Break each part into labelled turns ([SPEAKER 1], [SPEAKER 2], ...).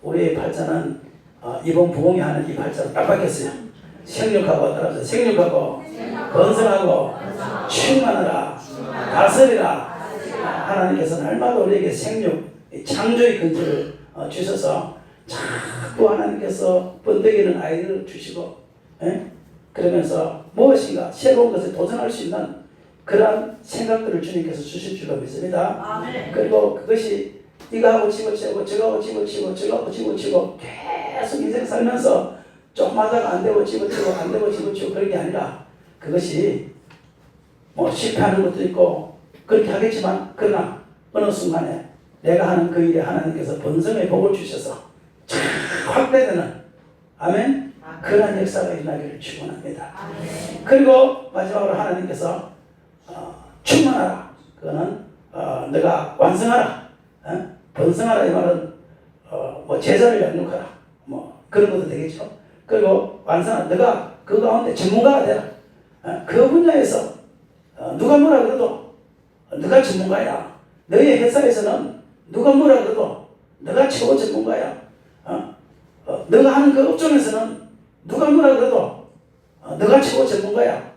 [SPEAKER 1] 우리의 팔자는 이번 부흥이 하는 이 팔자로 딱 바뀌었어요. 생육하고 따라서 생육하고 번성하고 충만하라 다스리라. 하나님께서 날마다 우리에게 생육 창조의 근처를 주셔서 자꾸 하나님께서 번데기는 아이들을 주시고 그러면서 무엇인가 새로운 것에 도전할 수 있는 그러한 생각들을 주님께서 주실 줄로 믿습니다.
[SPEAKER 2] 아멘.
[SPEAKER 1] 그리고 그것이 이거 하고 집어치우고 저거 하고 집어치우고 저거 하고 집어치우고 계속 인생 살면서 조금 하다가 안 되고 집어치우고 안 되고 집어치우고 그런 게 아니라 그것이 뭐 실패하는 것도 있고 그렇게 하겠지만 그러나 어느 순간에 내가 하는 그 일에 하나님께서 번성의 복을 주셔서 쫙 확대되는 아멘? 그런 역사가 일어나기를 축원합니다. 그리고 마지막으로 하나님께서 충만하라. 그거는 내가 완성하라. 번성하라 이 말은 뭐 제자를 양육하라. 뭐 그런 것도 되겠죠. 그리고 완성하라. 내가 그 가운데 전문가가 되라. 그 분야에서 누가 뭐라 그래도 네가 전문가야. 너희 회사에서는 누가 뭐라 그래도 네가 최고 전문가야. 너가 하는 그 업종에서는 누가 뭐라 그래도 네가 최고 전문가야.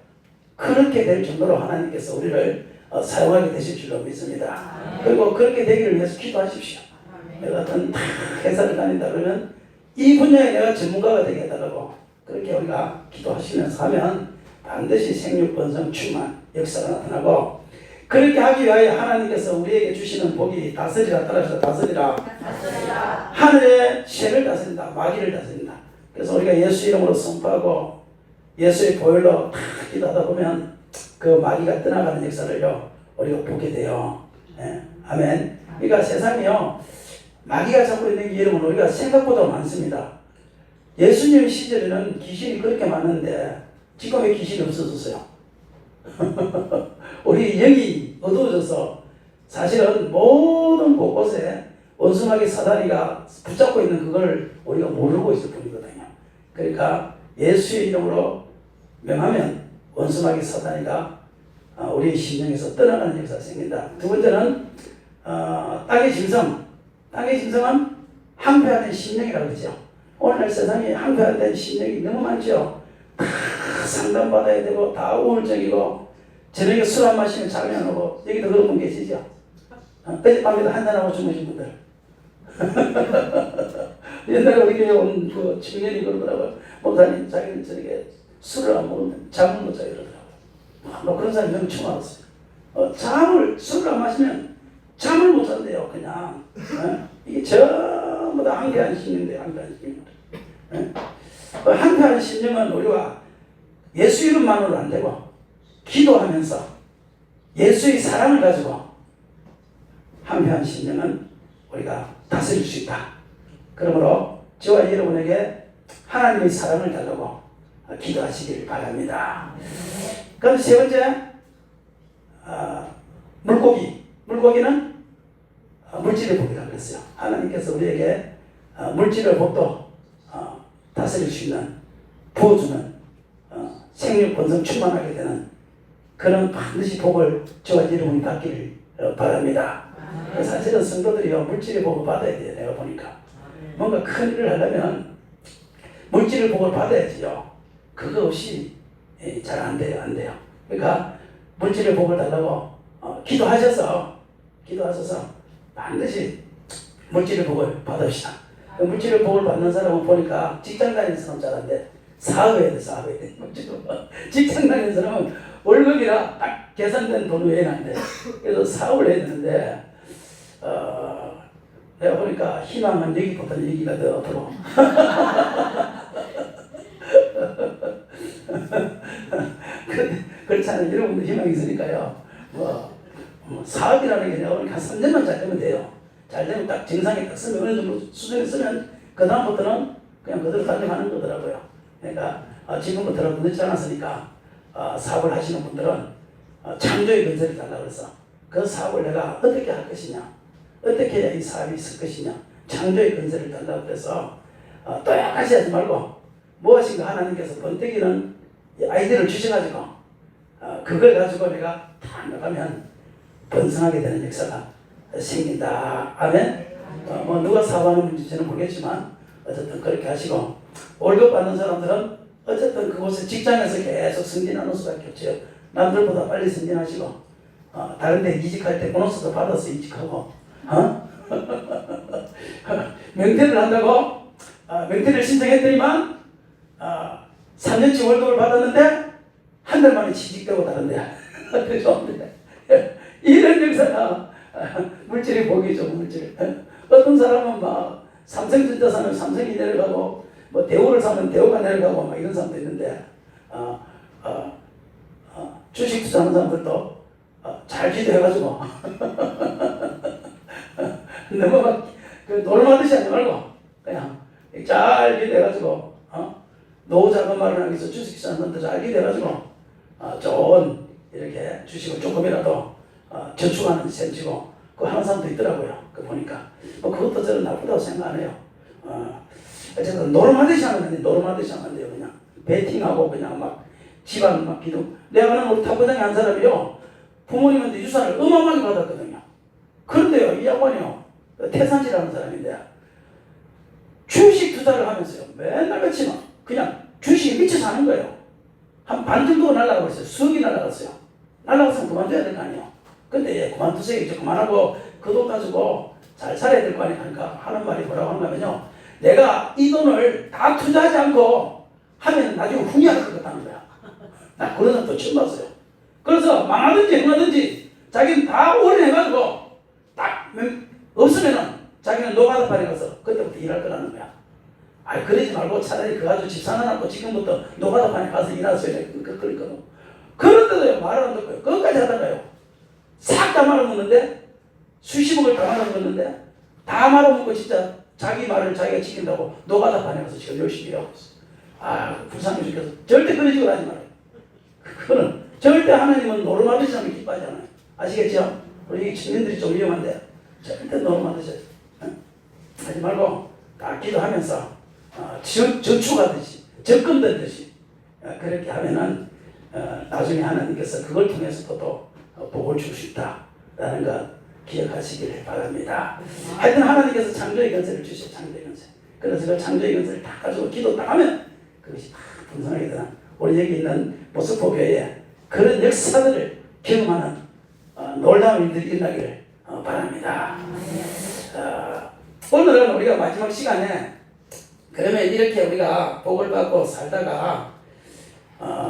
[SPEAKER 1] 그렇게 될 정도로 하나님께서 우리를 사용하게 되실 줄로 믿습니다. 그리고 그렇게 되기를 위해서 기도하십시오. 내가 어떤 회사를 다닌다 그러면 이 분야에 내가 전문가가 되게 해달라고 그렇게 우리가 기도하시면서 하면 반드시 생육, 번성, 충만 역사가 나타나고 그렇게 하기 위하여 하나님께서 우리에게 주시는 복이 다스리라. 따라서 다스리라. 하늘의 쇠를 다스린다. 마귀를 다스린다. 그래서 우리가 예수 이름으로 선포하고 예수의 보혈로 다 기도하다 보면 그 마귀가 떠나가는 역사를요 우리가 보게 돼요. 네. 아멘. 그러니까 세상이요 마귀가 잡고 있는 이름은 우리가 생각보다 많습니다. 예수님 시절에는 귀신이 그렇게 많은데 지금 왜 귀신이 없어졌어요? 우리 영이 어두워져서 사실은 모든 곳곳에 원수마귀 사다리가 붙잡고 있는 그걸 우리가 모르고 있을 뿐이거든요. 그러니까 예수의 이름으로 명하면 원수마귀 사다리가 우리의 심령에서 떠나가는 역사가 생긴다. 두 번째는 땅의 짐승. 땅의 짐승은 항폐화된 심령이라고 그러죠. 오늘날 세상에 항폐화된 심령이 너무 많죠. 다 상담받아야 되고 다 우울증이고 저녁에 술 안 마시면 잠이 안 오고 여기도 그런 분 계시죠. 어젯밤에도 한잔하고 주무신 분들. 옛날에 우리 교회 온 그 청년이 그러더라고요. 목사님 자기는 저녁에 술을 안 먹으면 잠을 못 자요 그러더라고요. 뭐 그런 사람이 너무 처음 알았어요. 술을 안 마시면 잠을 못 잔대요 그냥. 이게 전부 다 항폐한 심령인데 항폐한 심령. 그 항폐한 심령은 우리가 예수 이름만으로 안 되고 기도하면서 예수의 사랑을 가지고 항폐한 심령은 우리가 다스릴 수 있다. 그러므로 저와 여러분에게 하나님의 사랑을 달라고 기도하시길 바랍니다. 그럼 세 번째 물고기. 물고기는 물질의 복이라고 그랬어요. 하나님께서 우리에게 물질의 복도 다스릴 수 있는 부어주는 생육 번성 충만하게 되는 그런 반드시 복을 저와 여러분이 받기를 바랍니다. 사실은 성도들이요 물질의 복을 받아야 돼요. 내가 보니까 뭔가 큰 일을 하려면 물질의 복을 받아야지요. 그거 없이 잘 안 돼요. 그러니까 물질의 복을 달라고 기도하셔서 반드시 물질의 복을 받읍시다. 물질의 복을 받는 사람은 보니까 직장 다니는 사람 잘한데 사업해야 돼. 직장 다니는 사람은 월급이라 딱 계산된 돈 외에는 안 돼. 그래서 사업을 해야 되는데 내가 보니까 희망은 여기보다는 여기가 더 더러. 그렇잖아요. 여러분들 희망이 있으니까요. 사업이라는 게 내가 보니까 한 3년만 잘 되면 돼요. 잘 되면 딱 정상에 딱 쓰면 어느 정도 수준에 쓰면 그 다음부터는 그냥 그대로 달려가는 거더라고요. 그러니까 지금부터는 늦지 않았으니까 사업을 하시는 분들은 창조의 건설이 달라고 해서 그 사업을 내가 어떻게 할 것이냐, 어떻게 해야 이 사업이 있을 것이냐, 창조의 건설을 달라고 해서 똑같이 하지 말고 무엇인가 하나님께서 번뜩이는 아이디어를 주셔가지고 그걸 가지고 내가 다 나가면 번성하게 되는 역사가 생긴다. 아멘. 뭐 누가 사고하는 문제인지는 모르겠지만 어쨌든 그렇게 하시고, 월급 받는 사람들은 어쨌든 그곳에 직장에서 계속 승진하는 수밖에 없죠. 남들보다 빨리 승진하시고, 다른 데 이직할 때 보너스도 받아서 이직하고, 명퇴를 한다고 명퇴를 신청했더니만 3년치 월급을 받았는데 한 달 만에 취직되고 다른 데야. 그래서 이런 역사가 물질이 복이죠. 물질. 어떤 사람은 막 삼성전자 사면 삼성이 내려가고, 뭐 대우를 사면 대우가 내려가고 막 이런 사람도 있는데, 주식 투자하는 사람들도 잘 기도해가지고 너무 막 놀마듯이 하지 말고 그냥 잘 기도해가지고, 노후 자금 마련하기 위해서 주식 투자하는 사람들 잘 기도해가지고 좋은 이렇게 주식을 조금이라도 저축하는 셈치고 그거 하는 사람도 있더라고요. 그 보니까 뭐 그것도 저는 나쁘다고 생각 안 해요. 어쨌든 노름하듯이 하면 안 돼요. 노름하듯이 하면 안 돼요. 그냥 베팅하고 그냥 막 집안 막 기도. 내가 아는 우리 탑부장의 한 사람이요, 부모님한테 유산을 어마어마하게 받았거든요. 그런데요, 이 양반이요, 태산지라는 사람인데 주식 투자를 하면서요, 맨날 며칠 그냥 주식에 미쳐 사는 거예요. 한 반 정도가 날아가고 있어요. 수억이 날아갔어요. 날아갔으면 그만둬야 될 거 아니에요. 근데 그만두세요. 이제 그만하고 그 돈 가지고 잘 살아야 될 거 아니에요. 그러니까 하는 말이 뭐라고 하냐면요, 내가 이 돈을 다 투자하지 않고 하면 나중에 후회할 것 같다는 거야. 나 그런 사람 또 처음 봤어요. 그래서 망하든지 행하든지 자기는 다 올인해가지고 딱 없으면은 자기는 노가다판에 가서 그때부터 일할 거라는 거야. 그러지 말고 차라리 그거 가지고 집 사놔놓고 지금부터 노가다판에 가서 일하세요. 그러니까요. 그런데도 말을 안 듣고요. 끝까지 하다가요, 싹 다 말아먹는데, 수십억을 다 말아먹는데, 다 말아먹고 진짜 자기 말을 자기가 지킨다고 노가다판에 가서 지금 열심히 일하고 있어. 불쌍해 죽겠어. 절대 그런 식으로 하지 말아요. 그거는 절대 하나님은 노름하듯이 하면 기뻐하잖아요. 아시겠죠? 우리 청년들이 좀 위험한데 절대 노름하듯이 하지 말고 딱 기도하면서 저축하듯이 적금 든듯이 그렇게 하면은 나중에 하나님께서 그걸 통해서 또 복을 줄 수 있다라는 것 기억하시길 바랍니다. 하여튼 하나님께서 창조의 권세를 주셔요. 창조의 권세. 그래서 그 창조의 권세를 다 가지고 기도 딱 하면 그것이 다 풍성하게 되는, 우리 여기 있는 모스포 교회에 그런 역사들을 경험하는 놀라운 일들이 일어나기를 바랍니다. 오늘은 우리가 마지막 시간에 그러면 이렇게 우리가 복을 받고 살다가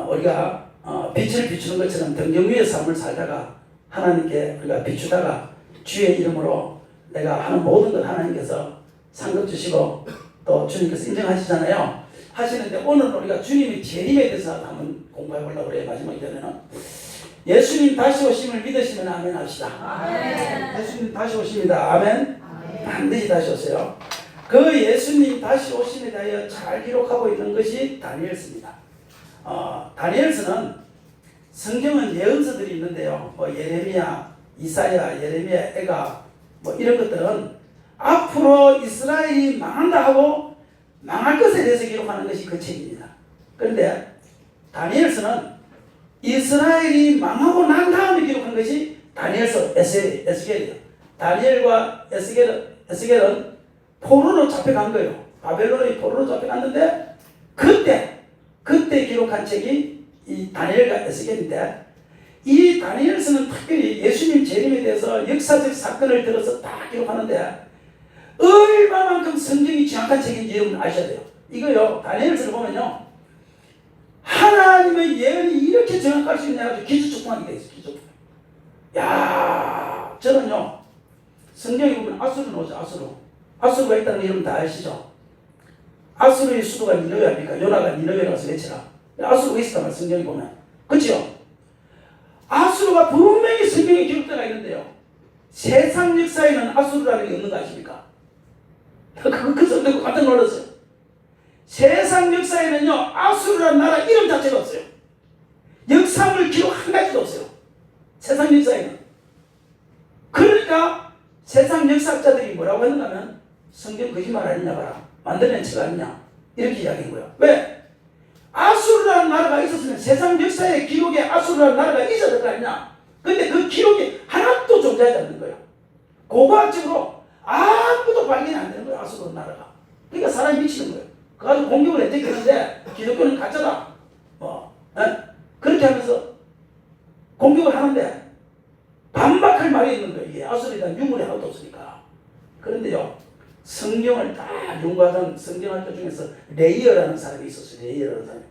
[SPEAKER 1] 우리가 빛을 비추는 것처럼 등경 위의 삶을 살다가 하나님께 우리가 비추다가 주의 이름으로 내가 하는 모든 것 하나님께서 상급 주시고 또 주님께서 인정하시잖아요. 하시는데 오늘 우리가 주님의 재림에 대해서 한번 공부해 보려고 그래요. 마지막에 되면은 예수님 다시 오심을 믿으시면 아멘 합시다. 아멘. 예수님 다시 오십니다. 아멘. 아멘. 반드시 다시 오세요. 그 예수님 다시 오심에 대하여 잘 기록하고 있는 것이 다니엘서입니다. 다니엘서는 성경은 예언서들이 있는데요. 뭐 예레미야, 이사야, 예레미야, 에가 뭐 이런 것들은 앞으로 이스라엘이 망한다 하고 망할 것에 대해서 기록하는 것이 그 책입니다. 그런데 다니엘서는 이스라엘이 망하고 난 다음에 기록한 것이 다니엘서, 에스겔이에요. 다니엘과 에스겔은 포로로 잡혀간 거예요. 바벨론의 포로로 잡혀갔는데 그때 기록한 책이 이 다니엘과 에스겔인데, 이 다니엘서는 특별히 예수님 재림에 대해서 역사적 사건을 들어서 다 기록하는데 얼마만큼 성경이 정확한 책인지 여러분 아셔야 돼요. 이거요, 다니엘서를 보면요, 하나님의 예언이 이렇게 정확할 수 있냐 기초축풍하게 되어 있어요. 기초축풍. 야, 저는요, 성경에 보면 아수르 나오죠. 아수르가 있다는 거 여러분 다 아시죠? 아수르의 수도가 니느웨 아닙니까? 요나가 니느웨 가서 외치라. 아수르가 있었단 말이에요. 성경에 보면. 그렇죠? 아수르가 분명히 성경에 기록되어 있는데요, 세상 역사에는 아수르라는 게 없는 거 아십니까? 그 소리 듣고 깜짝 놀랐어요. 세상 역사에는요, 아수르라는 나라 이름 자체가 없어요. 역사물 기록 한 가지도 없어요. 세상 역사에는. 그러니까 세상 역사학자들이 뭐라고 했는가 하면 성경 거짓말 아니냐 봐라, 만들어낸 책 아니냐, 이렇게 이야기한 거예요. 왜? 아수르라는 나라가 있었으면 세상 역사의 기록에 아수르라는 나라가 있어야 될 거 아니냐. 근데 그 기록이 하나도 존재하지 않는 거예요. 고고학적으로 아무도 발견이 안 되는 거예요. 아수르 나라가. 그러니까 사람이 미치는 거예요. 그래서 공격을 했댔는데 기독교는 가짜다. 그렇게 하면서 공격을 하는데 반박할 말이 있는 거예요. 이게 아수르에 대한 유물이 하나도 없으니까. 그런데요, 성경을 다 연구하던 성경학자 중에서 레이어라는 사람이 있었어요. 레이어라는 사람이.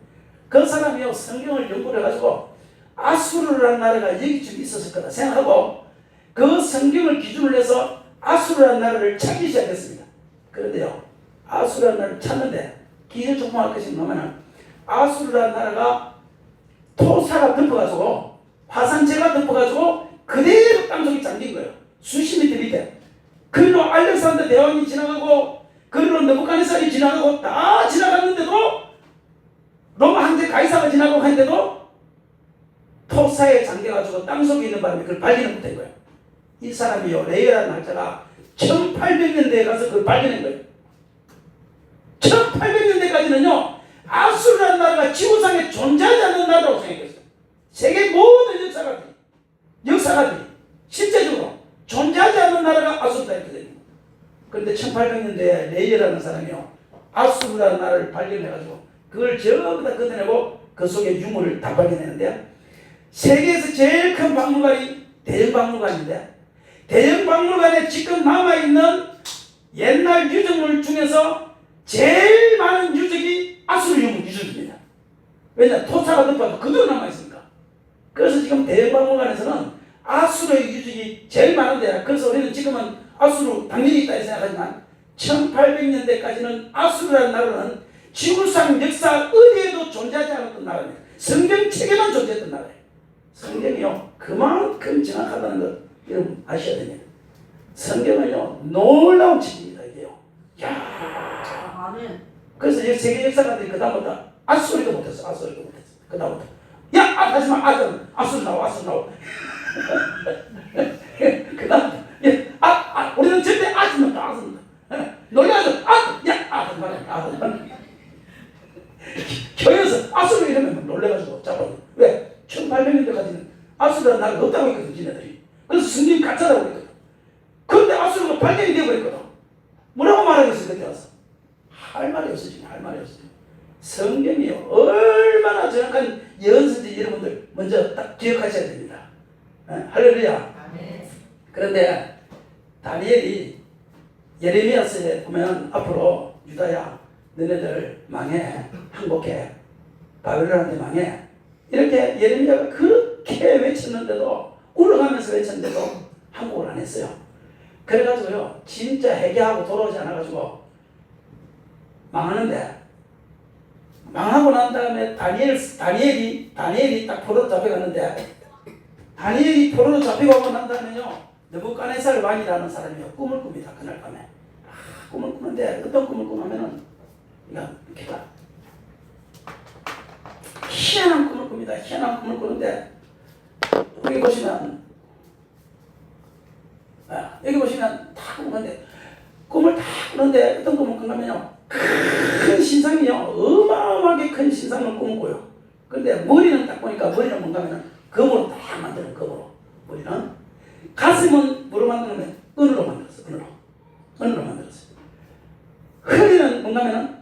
[SPEAKER 1] 그 사람이요, 성경을 연구를 해가지고 아수르라는 나라가 여기쯤 있었을 거다 생각하고 그 성경을 기준으로 해서 아수르라는 나라를 찾기 시작했습니다. 그런데요, 아수르라는 나라를 찾는데 기저촉봉할 것이 뭐냐면 아수르라는 나라가 토사가 덮어가지고 화산재가 덮어가지고 그대로 땅속에 잠긴 거예요. 수십 미터 밑에. 그리로 알렉산더 대왕이 지나가고 그리로 느부갓네살이 지나가고 다 지나갔는데도 로마 황제 가이사가 지나가고 했는데도 토사에 잠겨가지고 땅속에 있는 바람에 그걸 발견을 못한 거예요. 이 사람이요, 레이어라는 학자가 1800년대에 가서 그걸 발견한 거예요. 1800년대까지는요 아수르라는 나라가 지구상에 존재하지 않는 나라라고 생각했어요. 세계 모든 역사가들이 실제적으로 존재하지 않는 나라가 아수르다 이렇게 됩니다. 그런데 1800년대에 레이어라는 사람이요 아수르라는 나라를 발견해가지고 그걸 전부 다 걷어내고 그 속에 유물을 다 발견했는데 세계에서 제일 큰 박물관이 대영박물관인데 대영박물관에 지금 남아있는 옛날 유적물 중에서 제일 많은 유적이 아수르 유적입니다. 왜냐? 토사가 덮어도 그대로 남아있습니다. 그래서 지금 대영박물관에서는 아수르의 유적이 제일 많은데 그래서 우리는 지금은 아수르 당연히 있다 생각하지만 1800년대까지는 아수르라는 나라는 지구상 역사 어디에도 존재하지 않았던 나라입니다. 성경책에만 존재했던 나라예요. 성경이요 그만큼 정확하다는 걸 여러분 아셔야 됩니다. 성경은요 놀라운 책입니다. 이게요. 야, 그래서 세계 역사가들이 그 다음부터 아수르도 못했어. 아수르도 못했어. 그 다음부터 하지마 아수르 나와 아수르 나와. 그 다음부터 우리는 절대 아수르 아수르 놀라서 교회에서 아수르 이러면 놀래가지고 잡아요. 왜? 1800년대까지는 아수르라는 나라가 없다고 했거든, 지네들이. 그래서 성경이 가짜라고 했거든. 그런데 아수르가 발견이 되어버렸거든. 뭐라고 말하겠어, 그때 와서? 할 말이 없어지네, 할 말이 없어지네. 성경이요, 얼마나 정확한 예언서인지 여러분들 먼저 딱 기억하셔야 됩니다. 할렐루야. 그런데 다니엘이 예레미야서에 보면 앞으로 유다야, 너네들 망해, 항복해, 바벨론한테 망해. 이렇게 예레미야가 그렇게 외쳤는데도 울어가면서 외쳤는데도 항복을 안 했어요. 그래가지고요 진짜 회개하고 돌아오지 않아가지고 망하는데 망하고 난 다음에 다니엘이 딱 포로로 잡혀갔는데 다니엘이 포로로 잡혀가고 난 다음에요 느부갓네살 왕이라는 사람이 꿈을 꿉니다. 그날 밤에 꿈을 꾸는데 어떤 꿈을 꾸냐면은 이렇게 희한한 꿈을 꿉니다. 희한한 꿈을 꾸는데 여기 보시면 다 꾸는데 꿈을 다 꾸는데 어떤 꿈을 꾸냐면요 큰 신상이요 어마어마하게 큰 신상을 꿈을 꿔요. 근데 머리는 딱 보니까 머리는 뭔가 하면은 금으로 딱 만드는 금으로 머리는 가슴은 뭐로 만드냐면 은으로 만들었어. 은으로 만들었어요. 허리는 뭔가 하면은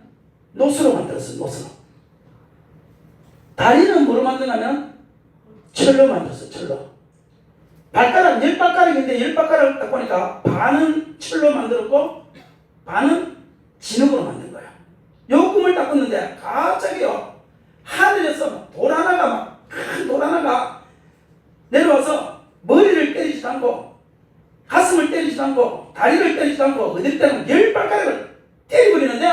[SPEAKER 1] 노스로 만들었어요. 노스로. 다리는 뭐로 만드냐면 철로 만들었어요. 철로. 발가락 10발가락인데 10발가락을 딱 보니까 반은 철로 만들었고 반은 진흙으로 만든 거야. 요 꿈을 딱 꿨는데 갑자기요 하늘에서 돌 하나가 큰 돌 하나가 내려와서 머리를 때리지도 않고 가슴을 때리지도 않고 다리를 때리지도 않고 어딜 때는 10발가락을 때려버리는데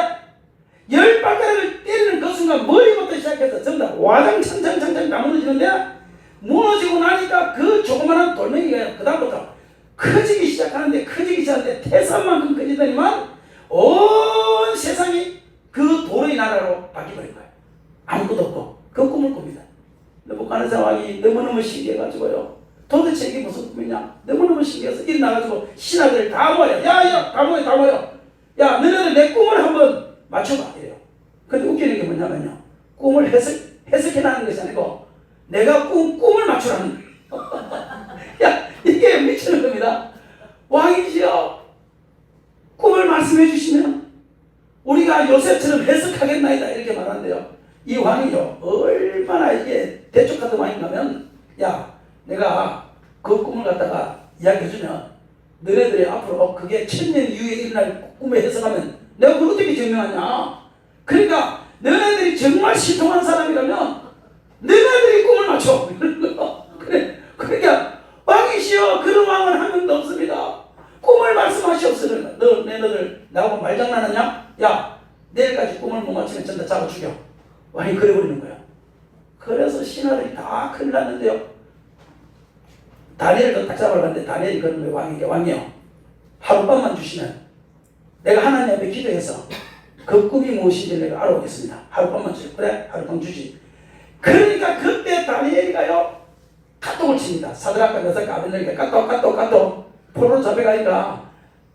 [SPEAKER 1] 10발가락을 때리는 그 순간 머리부터 시작해서 전부 다 와장창창창창 다 무너지는데 무너지고 나니까 그 조그마한 돌멩이가 그 다음부터 커지기 시작하는데 태산만큼 커지더니만 온 세상이 그 돌의 나라로 바뀌어버린 거예요. 아무것도 없고 그 꿈을 꿉니다. 느부갓네살 왕이 너무너무 신기해가지고요 도대체 이게 무슨 꿈이냐 너무너무 신기해서 일어나가지고 신하들 다 모여 다 모여 야 너네들 내 꿈을 한번 맞춰봐 이래요. 근데 웃기는 게 뭐냐면요 꿈을 해석해나는 것이 아니고 내가 꿈을 맞추라는 거예요. 야 이게 미치는 겁니다. 왕이시여 말씀해 주시면 우리가 요셉처럼 해석하겠나이다 이렇게 말하는데요. 이 왕이요 얼마나 이게 대적같은 왕인가면 야 내가 그 꿈을 갖다가 이야기해주면 너네들이 앞으로 그게 1000년 이후에 일어날 꿈에 해석하면 내가 그걸 어떻게 증명하냐. 그러니까 너네들이 정말 신통한 사람이라면 너네들이 꿈을 맞춰. 그래. 그러니까 왕이시여 그런 왕은 한 명도 없습니다. 꿈을 말씀하시옵소서. 너네들 나하고 말장난하냐? 야 내일까지 꿈을 못 맞추면 전부 잡아 죽여. 왕이 그래버리는 거야. 그래서 신하들이 다 큰일 났는데요. 다니엘도 딱 잡아갔는데 다니엘이 그런 거예요. 왕이요 하룻밤만 주시면 내가 하나님 앞에 기도해서 그 꿈이 무엇인지 내가 알아보겠습니다. 하룻밤만 주세요. 그래 하룻밤 주지. 그러니까 그때 다니엘이가요 카톡을 칩니다. 사드락과 메삭과 아벤노고가 카톡 포로로 잡혀가니까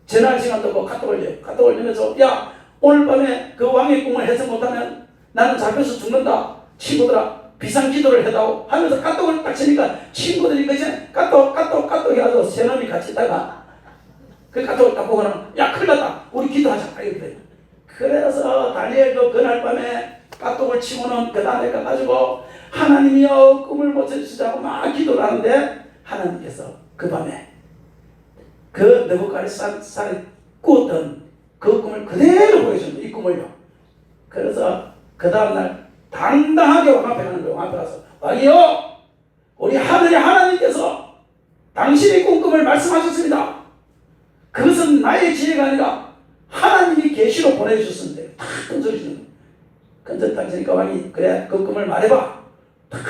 [SPEAKER 1] 전화할 시간도 없고 카톡을 내면서 야 오늘 밤에 그 왕의 꿈을 해석 못하면 나는 잡혀서 죽는다. 친구들아 비상기도를 해다오 하면서 카톡을 딱 치니까 친구들이 그냥 카톡 해가지고 세 놈이 같이 있다가 그 카톡을 딱 보고는 야 큰일 났다 우리 기도하자 이렇게 돼요. 그래서 다니엘도 그날 밤에 카톡을 치고는 그 다음에 가가지고 하나님이여 꿈을 못 해주시자고 막 기도를 하는데 하나님께서 그 밤에 그 느부갓네살이 꾸었던 그 꿈을 그대로 보여줍니다. 이 꿈을요. 그래서 그 다음날 당당하게 왕 앞에 가는 거예요. 왕 앞에 가서 왕이여 우리 하늘의 하나님께서 당신의 꿈을 말씀하셨습니다. 그것은 나의 지혜가 아니라 하나님이 계시로 보내주셨는데 탁 건져주는 거예요. 건졌다니까 왕이 그래 그 꿈을 말해봐 탁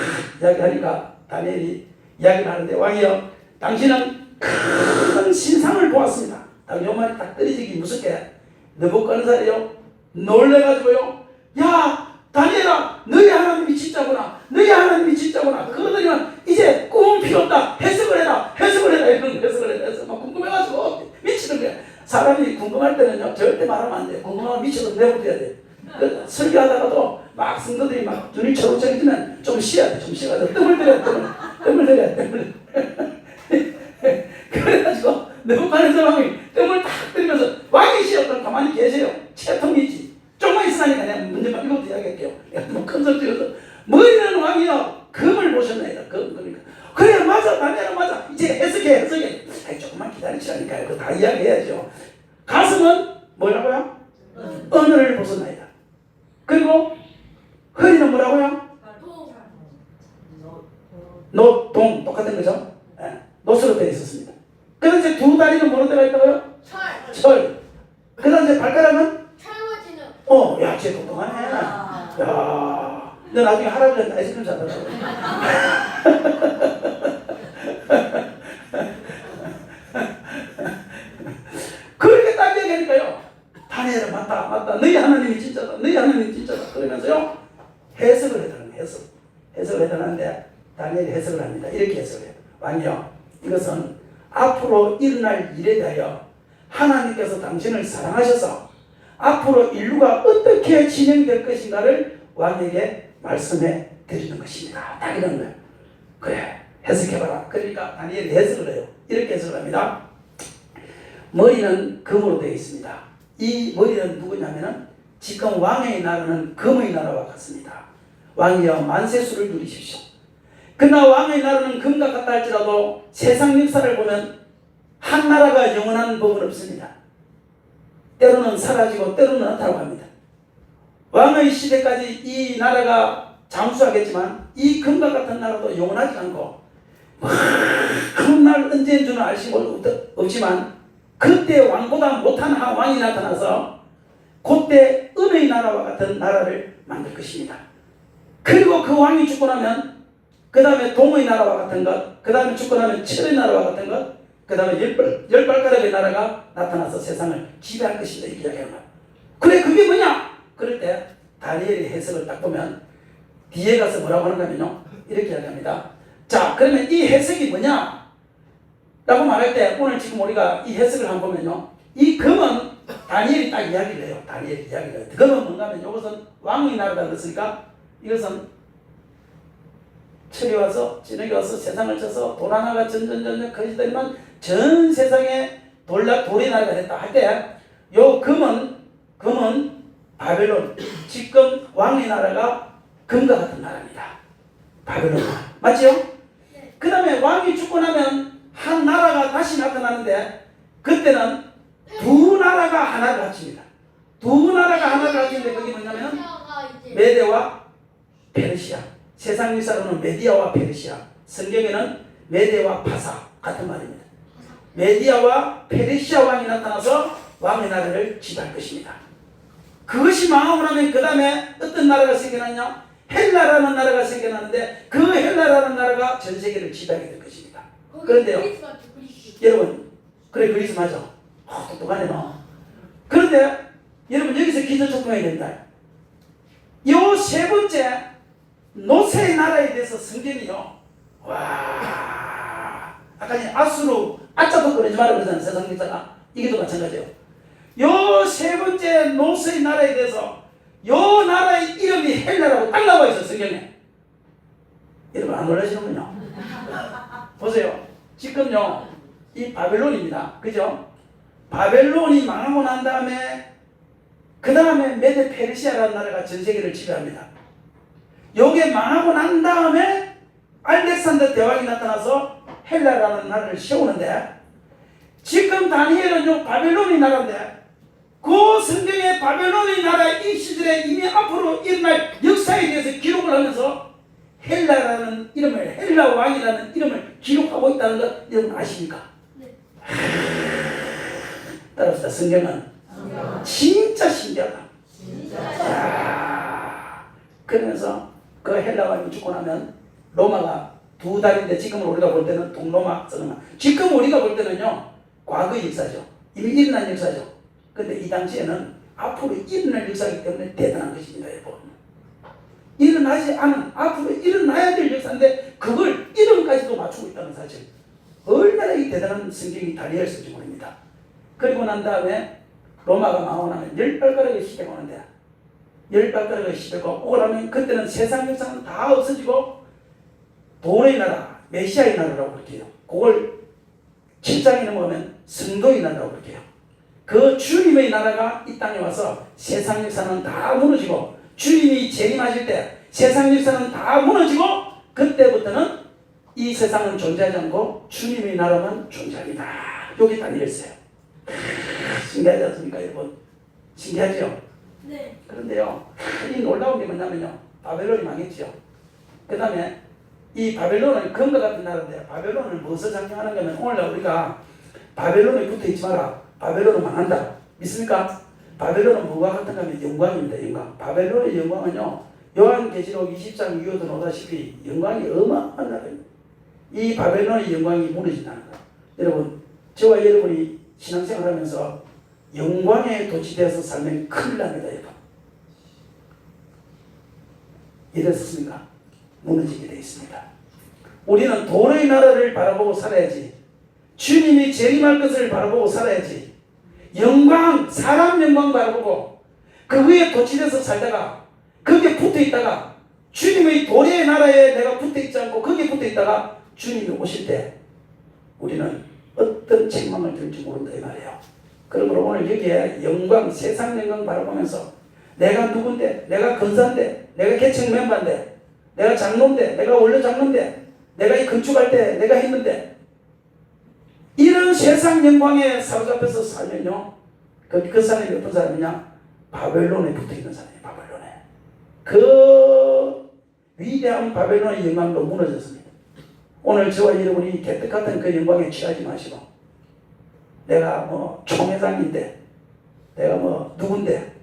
[SPEAKER 1] 이야기하니까 다니엘이 이야기를 하는데 왕이여 당신은 큰 신상을 보았습니다. 딱 요 말이 딱 떨어지기 무섭게 느부갓네살이요 놀래가지고요 야 다니엘아 너희 하나님이 진짜구나 너희 하나님이 진짜구나 그러더니만 이제 꿈은 필요 없다 해석을 해라 이런 해석을 해서 막 궁금해가지고 미치는 거야. 사람이 궁금할 때는요 절대 말하면 안 돼요. 궁금하면 미쳐서 내버려야 돼요. 그 설교하다가도 막 성도들이 막 눈이 초록초록해지면 좀 쉬어야 돼. 좀 쉬어가지고 뜸을 들여야 그래가지고 느부갓네살 왕이 뜸을 탁 들이면서 왕이시여 그럼 가만히 계세요. 채통이지 조금만 있으니까 내가 문제만 이것부터 이야기할게요. 뭐 큰 소리 들어서 머리는 왕이여 금을 보셨나이다. 그러니까 그래 맞아 다니엘아 맞아 이제 해석해 아이, 조금만 기다리시라니까요. 그거 다 이야기해야죠. 가슴은 뭐라고요? 언어를 보셨나이다. 그리고 허리는 뭐라고요? 노동 똑같은 거죠. 네. 노스로 되어 있었습니다. 그 다음 이제 두 다리는 뭐로 되어 있다고요? 철. 그 다음 이제 발가락은? 야, 쟤 똑똑하네. 야, 너 나중에 할아버지한테 아이스크림 사다 줘. 그렇게 딱 얘기하니까요. 다니엘은 맞다. 너희 하나님이 진짜다. 그러면서요, 해석을 해달라는 해석을 해달라는데, 다니엘이 해석을 합니다. 이렇게 해석을 해요. 왕이요, 이것은 앞으로 일어날 일에 대하여 하나님께서 당신을 사랑하셔서 앞으로 인류가 어떻게 진행될 것인가를 왕에게 말씀해 드리는 것입니다. 딱 이런 거예요. 그래, 해석해봐라. 그러니까 다니엘이 해석을 해요. 이렇게 해석을 합니다. 머리는 금으로 되어 있습니다. 이 머리는 누구냐면은 지금 왕의 나라는 금의 나라와 같습니다. 왕이여 만세수를 누리십시오. 그러나 왕의 나라는 금과 같다 할지라도 세상 역사를 보면 한 나라가 영원한 법은 없습니다. 때로는 사라지고 때로는 나타나고 합니다. 왕의 시대까지 이 나라가 장수하겠지만 이 금과 같은 나라도 영원하지 않고 큰 날 언제인 줄은 알 수 없지만 그때 왕보다 못한 한 왕이 나타나서 그때 은의 나라와 같은 나라를 만들 것입니다. 그리고 그 왕이 죽고 나면 그 다음에 동의 나라와 같은 것, 그 다음에 죽고 나면 철의 나라와 같은 것, 그 다음에 열 발가락의 나라가 나타나서 세상을 지배할 것이다 이렇게 이야기하는 거야. 그래 그게 뭐냐? 그럴 때 다니엘의 해석을 딱 보면 뒤에 가서 뭐라고 하는가면요 이렇게 이야기합니다. 자 그러면 이 해석이 뭐냐? 라고 말할 때 오늘 지금 우리가 이 해석을 한번 보면요 이 금은 다니엘이 딱 이야기를 해요. 다니엘이 이야기를 해요. 금은 뭔가 하면 이것은 왕의 나라다 그랬으니까 이것은 철이 와서 진흙이 와서 세상을 쳐서 돌 하나가 전전 거짓되면 전 세상에 돌이 나라가 됐다 할 때 요 금은 바벨론. 지금 왕의 나라가 금과 같은 나라입니다. 바벨론. 맞죠? 그 다음에 왕이 죽고 나면 한 나라가 다시 나타나는데 그때는 두 나라가 하나를 합칩니다. 두 나라가 하나를 합치는데 그게 뭐냐면 메대와 페르시아. 세상 역사로는 메디아와 페르시아. 성경에는 메대와 파사 같은 말입니다. 메디아와 페르시아 왕이 나타나서 왕의 나라를 지배할 것입니다. 그것이 망하고 나면 그 다음에 어떤 나라가 생겨났냐? 헬라라는 나라가 생겨났는데 그 헬라라는 나라가 전 세계를 지배하게 될 것입니다. 그런데요, 여러분, 그래 그리스 맞아. 똑똑하네 너. 그런데 여러분 여기서 기저촉동해야 된다. 요 세 번째 노세의 나라에 대해서 성경이요. 와, 아까 아수르 아짜도 꺼내지 말라 그러잖아요. 세상 역사가. 이게도 마찬가지예요. 요 세 번째 노세의 나라에 대해서 요 나라의 이름이 헬라라고 딱 나와 있어요. 성경에. 여러분 안 놀라시는군요. 보세요. 지금요 이 바벨론입니다. 그죠? 바벨론이 망하고 난 다음에 그 다음에 메데 페르시아라는 나라가 전 세계를 지배합니다. 요게 망하고 난 다음에 알렉산더 대왕이 나타나서 헬라라는 나라를 세우는데 지금 다니엘은 요 바벨론이 나라인데 그 성경의 바벨론의 나라 이 시절에 이미 앞으로 일어날 역사에 대해서 기록을 하면서 헬라라는 이름을 헬라 왕이라는 이름을 기록하고 있다는 것 여러분 아십니까? 네. 따라서 성경은 진짜 신기하다. 그러면서 그 헬라 왕이 죽고 나면 로마가 두 달인데 지금 우리가 볼 때는 동로마 서로마. 지금 우리가 볼 때는요 과거의 역사죠. 이미 일어난 역사죠. 근데 이 당시에는 앞으로 일어날 역사이기 때문에 대단한 것입니다. 여러분. 일어나지 않은 앞으로 일어나야 될 역사인데 그걸 이름까지도 맞추고 있다는 사실. 얼마나 이 대단한 성경이 다니엘서인지 모릅니다. 그리고 난 다음에 로마가 망하고 나면 열 발가락의 시대가 오는데 열 발가락의 시대가 오고 나면 그때는 세상 역사는 다 없어지고 돈의 나라, 메시아의 나라라고 그렇게 해요. 그걸 7장에 넘어가면 성도의 나라라고 그렇게 해요. 그 주님의 나라가 이 땅에 와서 세상 역사는 다 무너지고 주님이 재림하실 때 세상 역사는 다 무너지고 그때부터는 이 세상은 존재하지 않고 주님의 나라만 존재합니다. 여기 다니엘서요. 신기하지 않습니까 여러분? 신기하죠? 네. 그런데요 이 놀라운 게 뭐냐면요 바벨론이 망했죠. 그 다음에 이 바벨론은 금과 같은 나라인데 바벨론을 무엇을 상징하는 거면 오늘날 우리가 바벨론에 붙어있지 마라. 바벨론은 망한다. 믿습니까? 바벨론은 뭐가 같은가 하면 영광입니다. 영광. 바벨론의 영광은요 요한계시록 20장 이후도 오다시피 영광이 어마어마한 나라입니다. 이 바벨론의 영광이 무너진다는 거예요. 여러분 저와 여러분이 신앙생활 하면서 영광에 도취되어서 살면 큰일 납니다. 여러분. 이랬습니까? 무너지게 되어 있습니다. 우리는 도의 나라를 바라보고 살아야지. 주님이 재림할 것을 바라보고 살아야지. 영광, 사람 영광 바라보고 그 위에 도취돼서 살다가 거기에 붙어있다가 주님의 도의 나라에 내가 붙어있지 않고 거기에 붙어있다가 주님이 오실 때 우리는 어떤 책망을 들지 모른다 이 말이에요. 그러므로 오늘 여기에 영광, 세상 영광 바라보면서 내가 누군데, 내가 근사인데, 내가 계층 멤버인데, 내가 장로인데, 내가 원래 장로인데, 내가 이 건축할 때 내가 했는데 이런 세상 영광에 사로잡혀서 살면요 그 사람이 어떤 사람이냐? 바벨론에 붙어있는 사람이에요. 바벨론에. 그 위대한 바벨론의 영광도 무너졌습니다. 오늘 저와 여러분이 개떡 같은 그 영광에 취하지 마시고 내가 뭐 총회장인데 내가 뭐 누군데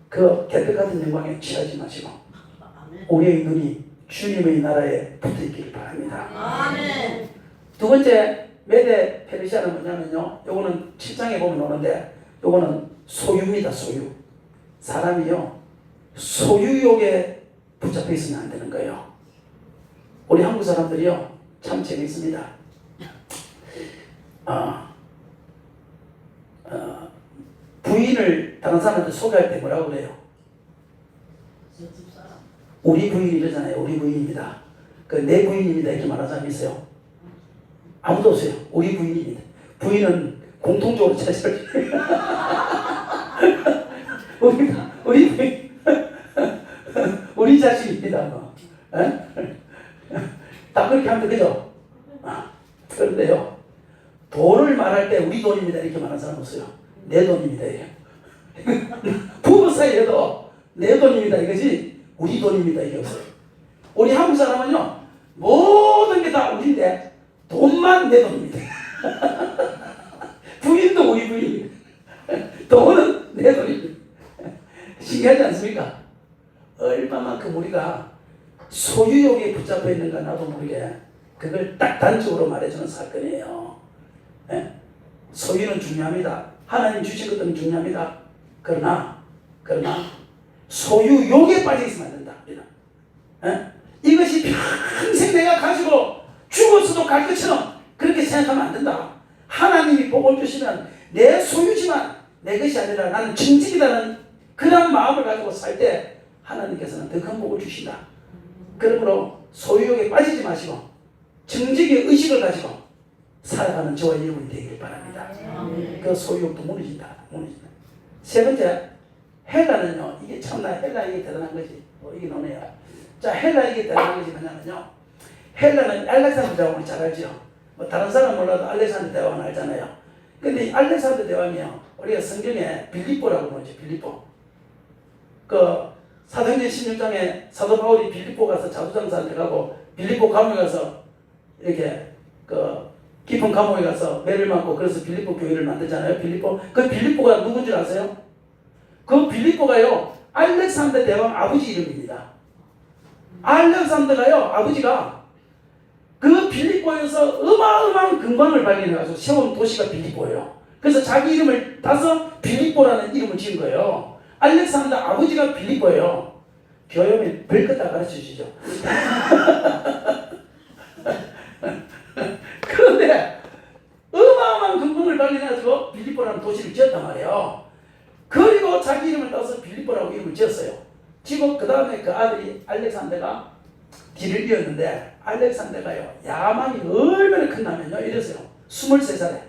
[SPEAKER 1] 그 개떡 같은 영광에 취하지 마시고 우리의 눈이 주님의 나라에 붙어있기를 바랍니다. 아멘. 두 번째 메데 페르시아는 뭐냐면요 요거는 7장에 보면 오는데 요거는 소유입니다. 소유. 사람이요 소유욕에 붙잡혀 있으면 안 되는 거예요. 우리 한국 사람들이요 참 재밌습니다. 부인을 다른 사람한테 소개할 때 뭐라고 그래요? 우리 부인 이러잖아요. 우리 부인입니다. 그 내 부인입니다. 이렇게 말하는 사람이 있어요? 아무도 없어요. 우리 부인입니다. 부인은 공통적으로 제시할 우리 우리 자식입니다. 뭐. 다 그렇게 하면 되죠. 그런데요, 돈을 말할 때 우리 돈입니다 이렇게 말하는 사람 없어요. 내 돈입니다 이게. 부부 사이에도 내 돈입니다 이거지 우리 돈입니다 이게 없어요. 우리 한국 사람은요, 모든 게 다 우리인데 돈만 내 돈입니다. 부인도 우리 부인입니다. 돈은 내 돈입니다. 신기하지 않습니까? 얼마만큼 우리가 소유욕에 붙잡혀 있는가 나도 모르게 그걸 딱 단적으로 말해주는 사건이에요. 예? 소유는 중요합니다. 하나님 주신 것들은 중요합니다. 그러나 소유욕에 빠져 있으면 안 된다. 우리는. 예? 이것이 평생 내가 가지고 죽었어도 갈 것처럼 그렇게 생각하면 안 된다. 하나님이 복을 주시면 내 소유지만 내 것이 아니라 나는 증직이라는 그런 마음을 가지고 살 때 하나님께서는 더 큰 복을 주신다. 그러므로 소유욕에 빠지지 마시고 증직의 의식을 가지고 살아가는 저와 여러분이 되길 바랍니다. 그 소유욕도 무너진다. 세 번째, 헬라는요, 이게 참나 헬라 이게 대단한 거지. 이게 노네요. 자, 헬라 이게 대단한 것이 뭐냐면요, 헬라는 알렉산더 대왕을 잘 알죠. 다른 사람 몰라도 알렉산더 대왕은 알잖아요. 근데 이 알렉산더 대왕이요, 우리가 성경에 빌립보라고 부르죠. 빌립보. 그 사도행전 16장에 사도 바울이 빌립보 가서 자두장사한테 가고 빌립보 감옥에 가서 이렇게 그 깊은 감옥에 가서 매를 맞고 그래서 빌립보 교회를 만들잖아요. 빌립보. 그 빌립보가 누군지 아세요? 그 빌립보가요, 알렉산더 대왕 아버지 이름입니다. 알렉산더가요, 아버지가 그 빌립보에서 어마어마한 금광을 발견해가지고 세운 도시가 빌립보예요. 그래서 자기 이름을 따서 빌립보라는 이름을 지은 거예요. 알렉산더 아버지가 빌립보예요. 교회면 별것 다 가르쳐 주시죠. 그런데 어마어마한 금광을 발견해가지고 빌립보라는 도시를 지었단 말이에요. 그리고 자기 이름을 따서 빌립보라고 이름을 지었어요. 지금 그 다음에 그 아들이 알렉산더가 뒤를 이었는데 알렉산더가요, 야망이 얼마나 컸냐면요, 이랬어요. 23살에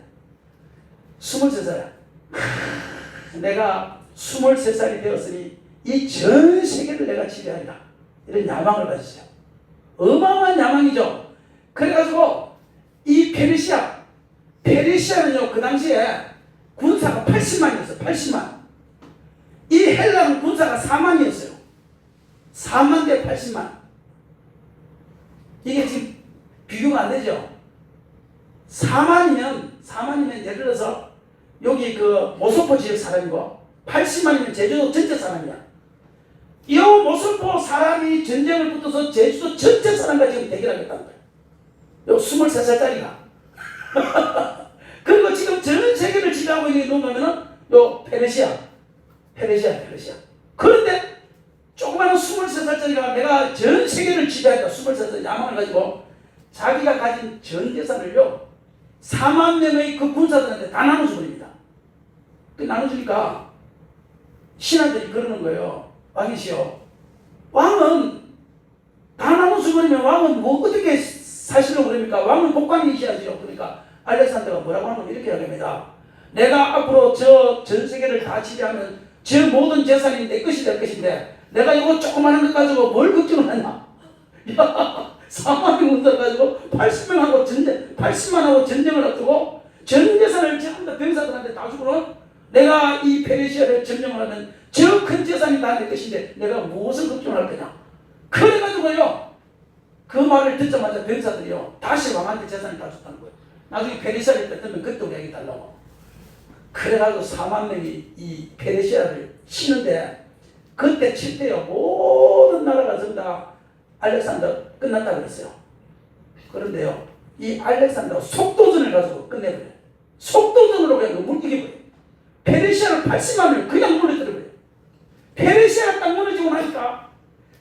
[SPEAKER 1] 내가 23살이 되었으니 이 전 세계를 내가 지배하리라, 이런 야망을 가졌어요. 어마어마한 야망이죠. 그래가지고 이 페르시아는요, 그 당시에 군사가 80만이었어요. 80만. 이 헬라는 군사가 4만이었어요. 4만 대 80만. 이게 지금 비교가 안 되죠. 4만이면 예를 들어서 여기 그 모소포 지역 사람이고 80만이면 제주도 전체 사람이야. 이 모소포 사람이 전쟁을 붙어서 제주도 전체 사람과 지금 대결하겠다는 거예요. 요 23살짜리가. 그리고 지금 전 세계를 지배하고 있는 게 누구냐면은 요 페르시아. 그런데 조그마한 23살짜리가 내가 전 세계를 지배하겠다, 23살 야망을 가지고 자기가 가진 전 재산을요 4만 명의 그 군사들한테 다 나눠줘버립니다. 그 나눠주니까 신하들이 그러는 거예요. 왕이시여, 왕은 다 나눠줘버리면 왕은 뭐 어떻게 사시려고 그럽니까? 왕은 복광이셔야죠. 그러니까 알렉산더가 뭐라고 하면 이렇게 이야기합니다. 내가 앞으로 저 전 세계를 다 지배하면 저 모든 재산이 내 것이 될 것인데 내가 이거 조그마한 것 가지고 뭘 걱정을 하냐? 야, 4만 명 군사 가지고 80만하고 전쟁을 앞두고 전 재산을 전부 다 병사들한테 다 주고는 내가 이 페르시아를 점령을 하면 저 큰 재산이 다 내 것인데 내가 무엇을 걱정을 할 거냐? 그래가지고요, 그 말을 듣자마자 병사들이요 다시 왕한테 재산을 다 줬다는 거예요. 나중에 페르시아를 뺏으면 그때 우리에게 달라고. 그래가지고 4만 명이 이 페르시아를 치는데 그때 칠 때요 모든 나라가 전부 다 알렉산더 끝났다 그랬어요. 그런데요, 이 알렉산더가 속도전을 가지고 끝내버려요. 속도전으로 그냥 이겨버려요. 페르시아를 80만 명 그냥 무너뜨려버려요. 페르시아가 딱 무너지고 나니까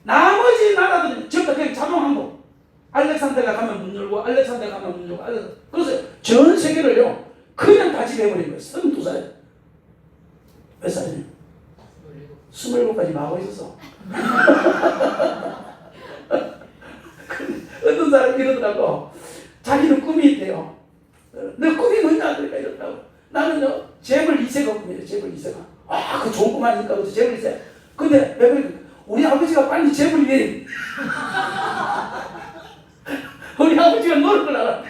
[SPEAKER 1] 나머지 나라들은 전부 다 그냥 자동항복. 알렉산더가 가면 문 열고 알렉산더가 가면 문 열고 그래서 전 세계를요 그냥 다 지배해버린 거예요. 32살. 몇 살이냐? 27까지 하고 있었어. 어떤 사람이 이러더라고. 자기는 꿈이 있대요. 너 꿈이 뭐냐? 그러니까 이렇다고. 나는요 재벌 2세가 꿈이에요. 재벌 2세가. 그 좋은 꿈 아니니까 그죠? 재벌 2세. 근데 왜 그래? 우리 아버지가 빨리 재벌이 돼. 우리 아버지가 노를 걸 알아.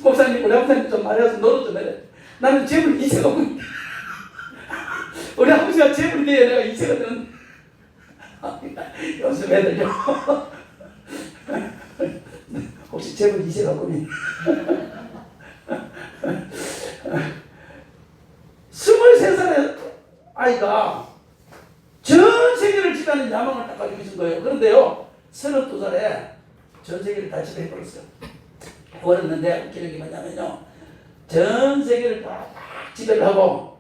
[SPEAKER 1] 목사님, 우리 아버지한테 좀 말해서 노를 좀 해라. 나는 재벌 2세가 꿈이야. 우리 아버지가 재벌이 돼야 내가 2세가 되는. 요즘 애들요. 혹시 재벌 2세가 꿈이? 23살의 아이가 전 세계를 지배하는 야망을 딱 가지고 있는 거예요. 그런데요, 32살에 전 세계를 다 지배해버렸어요. 버렸는데 웃기는 게 뭐냐면요, 전 세계를 다 지배를 하고,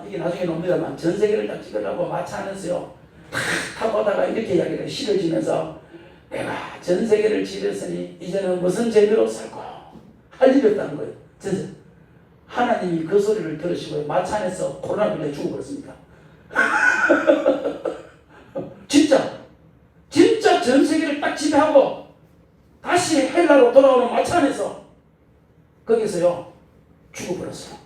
[SPEAKER 1] 이게 나중에 놉니다만, 전 세계를 다 지배를 하고 마차 안에서요, 탁 타고 오다가 이렇게 이야기를 시를 지면서, 내가 전 세계를 지배했으니 이제는 무슨 재미로 살고 할 일이 없다는 거예요. 전세. 하나님이 그 소리를 들으시고 마차 안에서 코로나 걸려 죽어버렸습니다. 진짜 전 세계를 딱 지배하고 다시 헬라로 돌아오는 마차 안에서 거기서요 죽어버렸어요.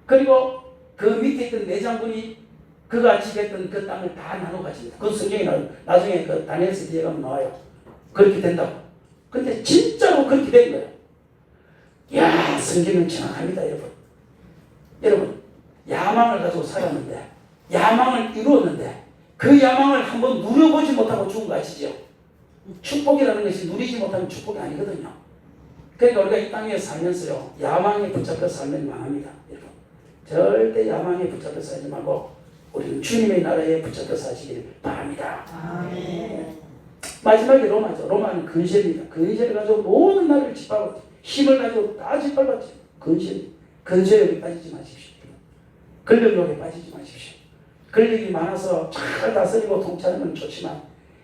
[SPEAKER 1] 그리고 그 밑에 있던 내장군이 그가 지배했던 그 땅을 다 나눠 가집니다. 그 성경에 나중에 그 다니엘서 뒤에 가면 나와요. 그렇게 된다고. 근데 진짜로 그렇게 된 거예요. 야, 성경은 정확합니다, 여러분. 여러분, 야망을 가지고 살았는데, 야망을 이루었는데, 그 야망을 한번 누려보지 못하고 죽은 거 아시죠? 축복이라는 것이 누리지 못하면 축복이 아니거든요. 그러니까 우리가 이 땅에 살면서요, 야망에 붙잡혀 살면 망합니다, 여러분. 절대 야망에 붙잡혀 살지 말고, 우리는 주님의 나라에 붙잡혀 사시길 바랍니다. 아멘. 마지막에 로마죠. 로마는 근실입니다. 근실을 가지고 모든 나라를 짓밟았죠. 힘을 가지고 다 짓밟았죠. 근실력에 빠지지 마십시오. 근력욕에 빠지지 마십시오. 근력이 많아서 잘 다스리고 통치하는 건 좋지만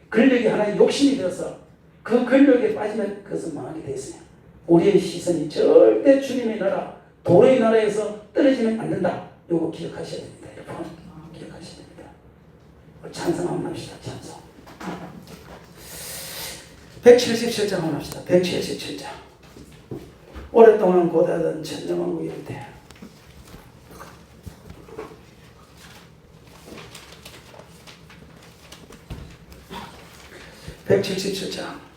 [SPEAKER 1] 근력이 하나의 욕심이 되어서 그 근력에 빠지면 그것은 망하게 되어 있어요. 우리의 시선이 절대 주님의 나라, 도의 나라에서 떨어지면 안 된다. 이거 기억하셔야 됩니다. 여러분. 기억하셔야 됩니다. 찬송 한번 합시다. 찬송. 177장 한번 합시다. 177장. 오랫동안 고대하던 천정왕국 이럴 때 (177장)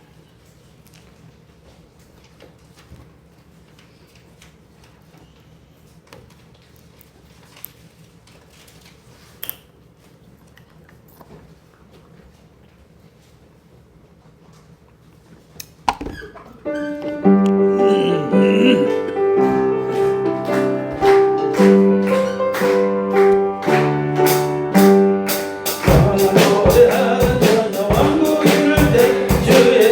[SPEAKER 1] 주의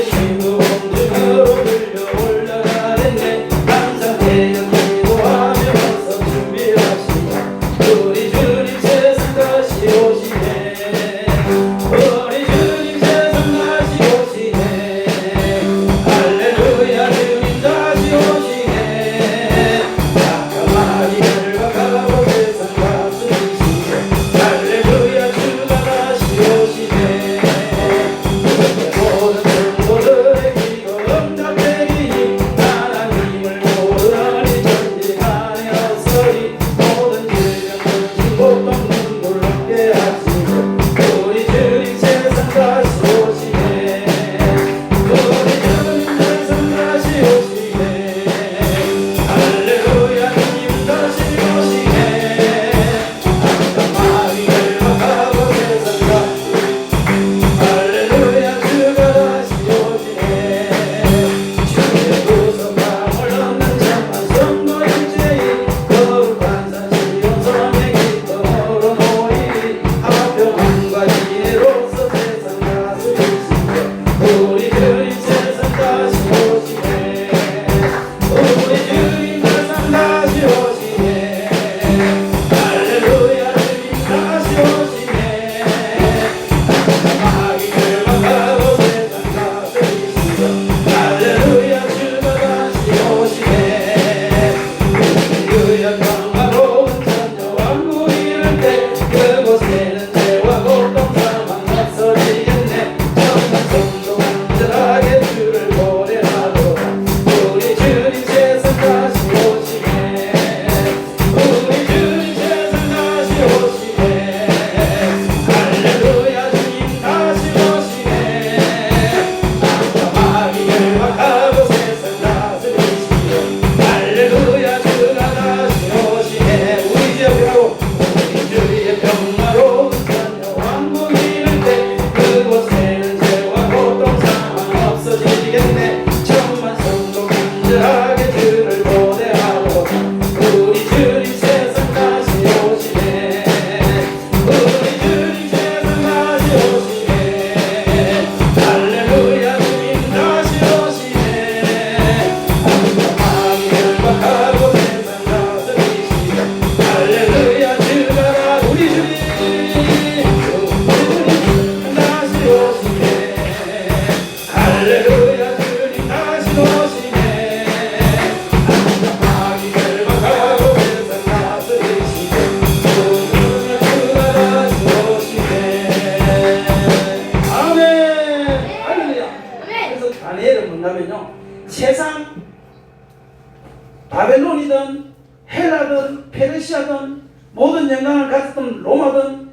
[SPEAKER 1] 페르시아든 모든 영광을 가졌던 로마든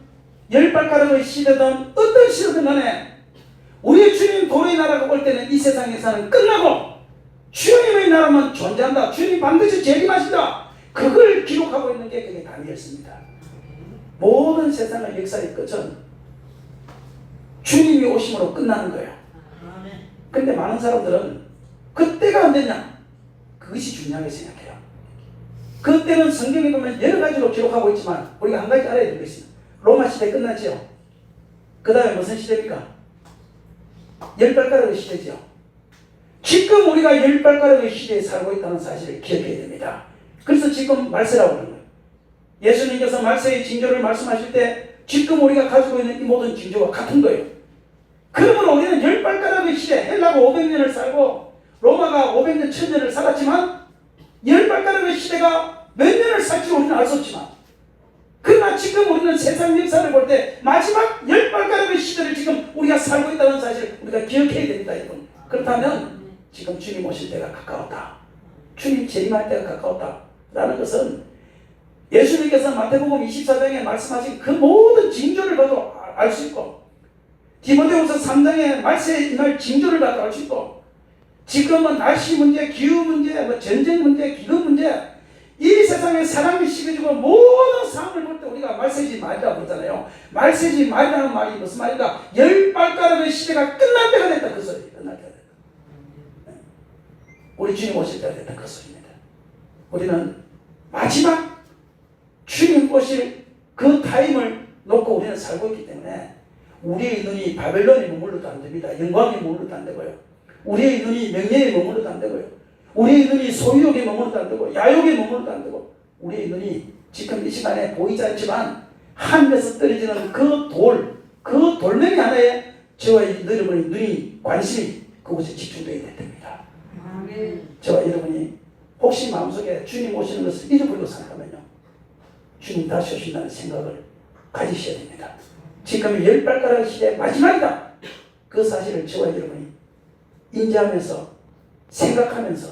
[SPEAKER 1] 열 발가락의 시대든 어떤 시대든 간에 우리 주님 도의 나라가 올 때는 이 세상에서는 끝나고 주님의 나라만 존재한다. 주님 반드시 재림하신다. 그걸 기록하고 있는 게 그게 다니엘서입니다. 모든 세상의 역사의 끝은 주님이 오심으로 끝나는 거예요. 그런데 많은 사람들은 그때가 언제냐? 그것이 중요하게 생각해요. 그때는 성경에 보면 여러 가지로 기록하고 있지만 우리가 한 가지 알아야 될 것이 로마 시대 끝났지요. 그 다음에 무슨 시대입니까? 열 발가락의 시대죠. 지금 우리가 열 발가락의 시대에 살고 있다는 사실을 기억해야 됩니다. 그래서 지금 말세라고 하는 거예요. 예수님께서 말세의 징조를 말씀하실 때 지금 우리가 가지고 있는 이 모든 징조와 같은 거예요. 그러므로 우리는 열 발가락의 시대, 헬라가 500년을 살고 로마가 500년, 1000년을 살았지만 열 발가락의 시대가 몇 년을 살지 우리는 알 수 없지만 그러나 지금 우리는 세상 역사를 볼 때 마지막 열 발가락의 시대를 지금 우리가 살고 있다는 사실을 우리가 기억해야 됩니다. 여러분. 그렇다면 지금 주님 오실 때가 가까웠다. 주님 재림할 때가 가까웠다. 라는 것은 예수님께서 마태복음 24장에 말씀하신 그 모든 징조를 봐도 알 수 있고 디모데후서 3장에 말세에 임할 징조를 봐도 알 수 있고 지금은 날씨 문제, 기후 문제, 전쟁 문제, 기근 문제 이 세상에 사람이 식어지고 모든 상황을 볼 때 우리가 말세지 말이라고 그러잖아요. 말세지 말이라는 말이 무슨 말인가? 열 발가락의 시대가 끝날 때가 됐다. 그 소리. 끝날 때가 됐다. 우리 주님 오실 때가 됐다. 그 소리입니다. 우리는 마지막 주님 오실 그 타임을 놓고 우리는 살고 있기 때문에 우리의 눈이 바벨론에 머물러도 안 됩니다. 영광에 머물러도 안 되고요. 우리의 눈이 명예에 머물러도 안 되고요. 우리의 눈이 소유욕에 머물러도 안 되고 야욕에 머물러도 안 되고 우리의 눈이 지금 이 시간에 보이지 않지만 하늘에서 떨어지는 그 돌멩이 하나에 저와 여러분의 눈이 관심이 그곳에 집중되어야 됩니다. 저와 여러분이 혹시 마음속에 주님 오시는 것을 잊어버리고 살아가면요 주님 다시 오신다는 생각을 가지셔야 됩니다. 지금이 열 발가락 시대의 마지막이다. 그 사실을 저와 여러분이 인지하면서 생각하면서